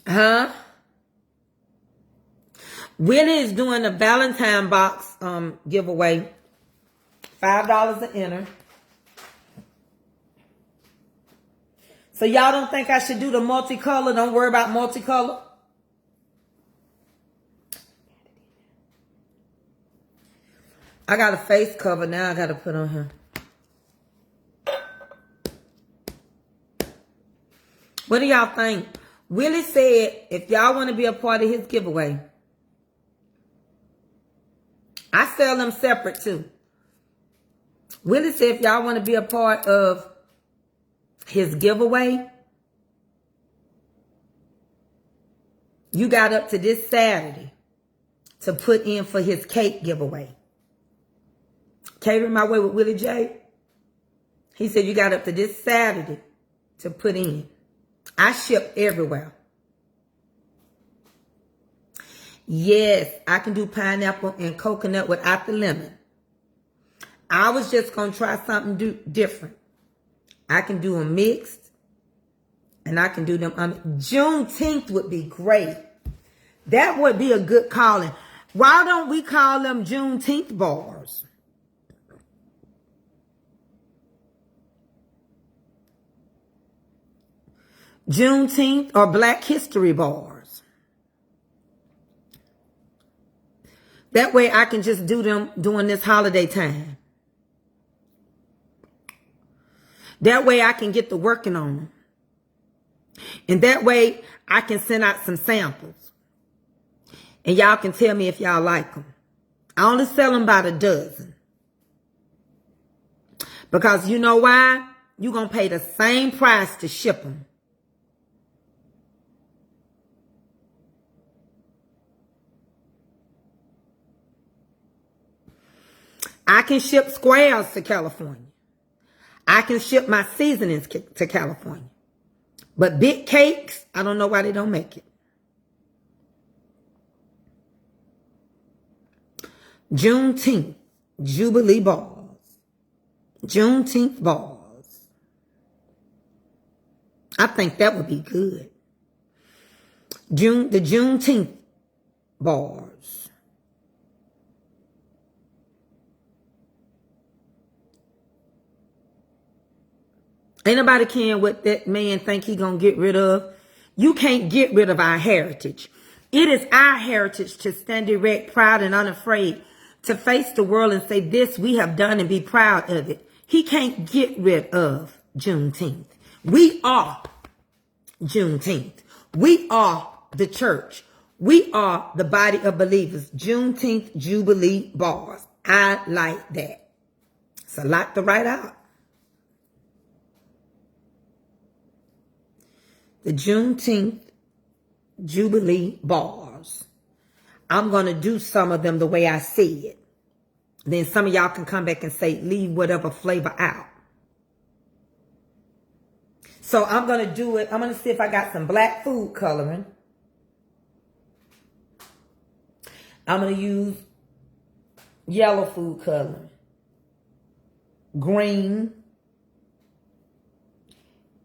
Huh? Willie is doing a Valentine box giveaway. $5 to enter. So y'all don't think I should do the multicolor? Don't worry about multicolor. I got a face cover now I got to put on here. What do y'all think? Willie said if y'all want to be a part of his giveaway, I sell them separate too. Willie said if y'all want to be a part of his giveaway, you got up to this Saturday to put in for his cake giveaway. Catering My Way with Willie J. He said you got up to this Saturday to put in. I ship everywhere. Yes, I can do pineapple and coconut without the lemon. I was just going to try something different. I can do them mixed. And I can do them. Juneteenth would be great. That would be a good calling. Why don't we call them Juneteenth bars? Juneteenth or Black History bars. That way I can just do them during this holiday time. That way I can get to working on them. And that way I can send out some samples. And y'all can tell me if y'all like them. I only sell them by the dozen. Because you know why? You're going to pay the same price to ship them. I can ship squares to California. I can ship my seasonings to California. But big cakes, I don't know why they don't make it. Juneteenth, Jubilee balls. Juneteenth balls. I think that would be good. The Juneteenth bars. Ain't nobody caring what that man think he gonna get rid of. You can't get rid of our heritage. It is our heritage to stand erect, proud, and unafraid, to face the world and say, this we have done, and be proud of it. He can't get rid of Juneteenth. We are Juneteenth. We are the church. We are the body of believers. Juneteenth Jubilee bars. I like that. It's a lot to write out. The Juneteenth Jubilee bars. I'm going to do some of them the way I see it. Then some of y'all can come back and say, leave whatever flavor out. So I'm going to do it. I'm going to see if I got some black food coloring. I'm going to use yellow food coloring, green,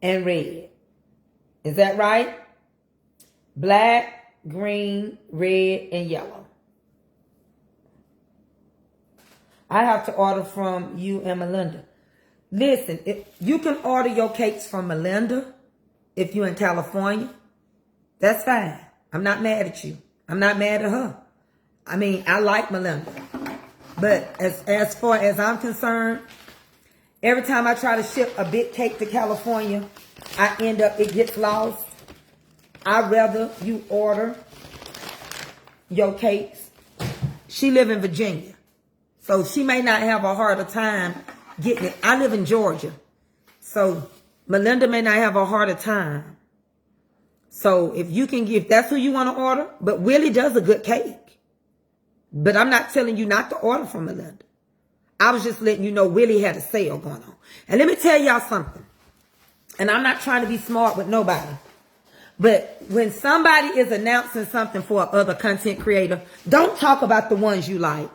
and red. Is that right? Black, green, red, and yellow. I have to order from you and Melinda. Listen, if you can order your cakes from Melinda if you're in California. That's fine. I'm not mad at you. I'm not mad at her. I mean, I like Melinda. But as far as I'm concerned, every time I try to ship a big cake to California, it gets lost. I'd rather you order your cakes. She live in Virginia, so she may not have a harder time getting it. I live in Georgia, so Melinda may not have a harder time. So if that's who you want to order, but Willie does a good cake. But I'm not telling you not to order from Melinda. I was just letting you know Willie had a sale going on. And let me tell y'all something. And I'm not trying to be smart with nobody. But when somebody is announcing something for other content creator, don't talk about the ones you like.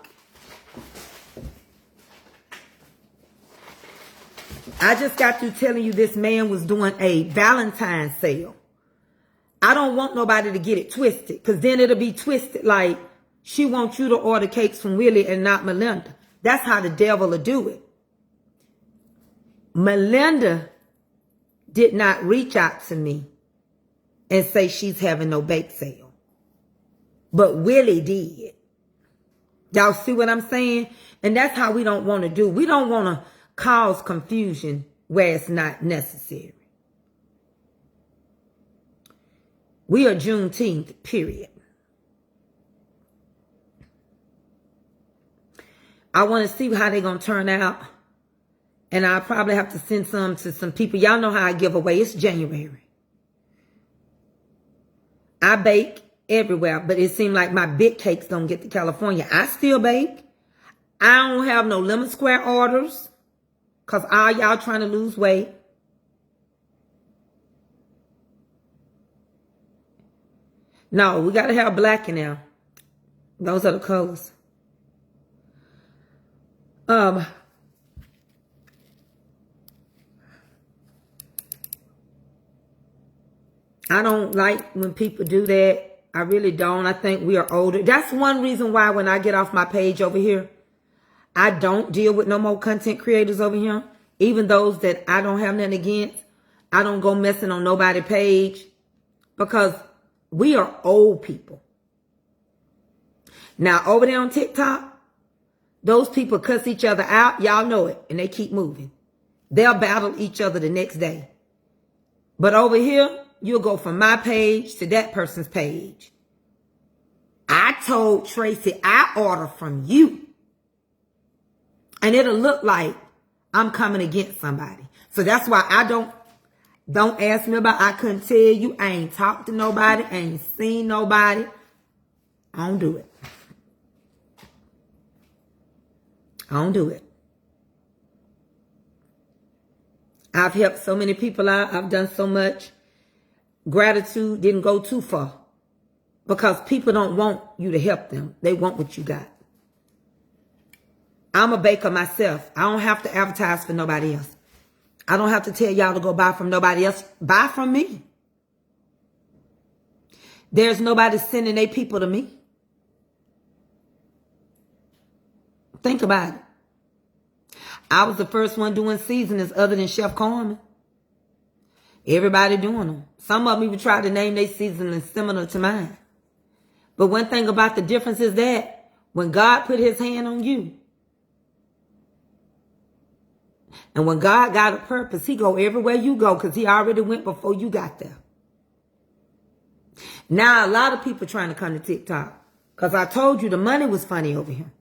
I just got through telling you this man was doing a Valentine's sale. I don't want nobody to get it twisted, because then it'll be twisted like she wants you to order cakes from Willie and not Melinda. That's how the devil will do it. Melinda did not reach out to me and say she's having no bake sale. But Willie did. Y'all see what I'm saying? And that's how we don't want to do. We don't want to cause confusion where it's not necessary. We are Juneteenth, period. I want to see how they're going to turn out. And I'll probably have to send some to some people. Y'all know how I give away. It's January. I bake everywhere, but it seems like my big cakes don't get to California. I still bake. I don't have no lemon square orders because all y'all trying to lose weight. No, we got to have black in there. Those are the colors. I don't like when people do that. I really don't. I think we are older. That's one reason why when I get off my page over here, I don't deal with no more content creators over here. Even those that I don't have nothing against. I don't go messing on nobody's page because we are old people. Now, over there on TikTok, those people cuss each other out. Y'all know it. And they keep moving. They'll battle each other the next day. But over here, you'll go from my page to that person's page. I told Tracy, I order from you. And it'll look like I'm coming against somebody. So that's why I don't ask me about, I couldn't tell you. I ain't talked to nobody. I ain't seen nobody. I don't do it. I don't do it. I've helped so many people out. I've done so much. Gratitude didn't go too far. Because people don't want you to help them. They want what you got. I'm a baker myself. I don't have to advertise for nobody else. I don't have to tell y'all to go buy from nobody else. Buy from me. There's nobody sending their people to me. Think about it. I was the first one doing seasonings other than Chef Carmen. Everybody doing them. Some of them even tried to name their seasonings similar to mine. But one thing about the difference is that when God put his hand on you, and when God got a purpose, he go everywhere you go because he already went before you got there. Now, a lot of people trying to come to TikTok because I told you the money was funny over here.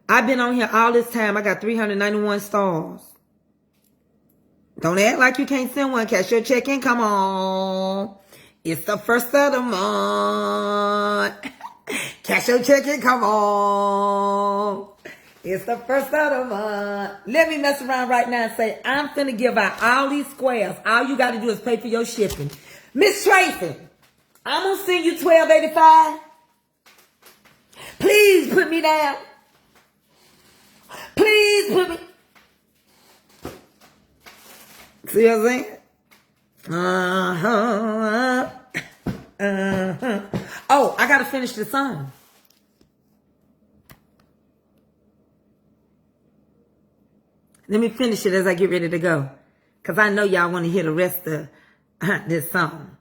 I've been on here all this time. I got 391 stars. Don't act like you can't send one. Cash your check in. Come on. It's the first of the month. Cash your check in. Come on. It's the first of the month. Let me mess around right now and say, I'm finna give out all these squares. All you got to do is pay for your shipping. Miss Tracy, I'm going to send you $12.85. Please put me down. Please put me. See what I'm saying? Oh, I got to finish the song. Let me finish it as I get ready to go. Because I know y'all want to hear the rest of this song.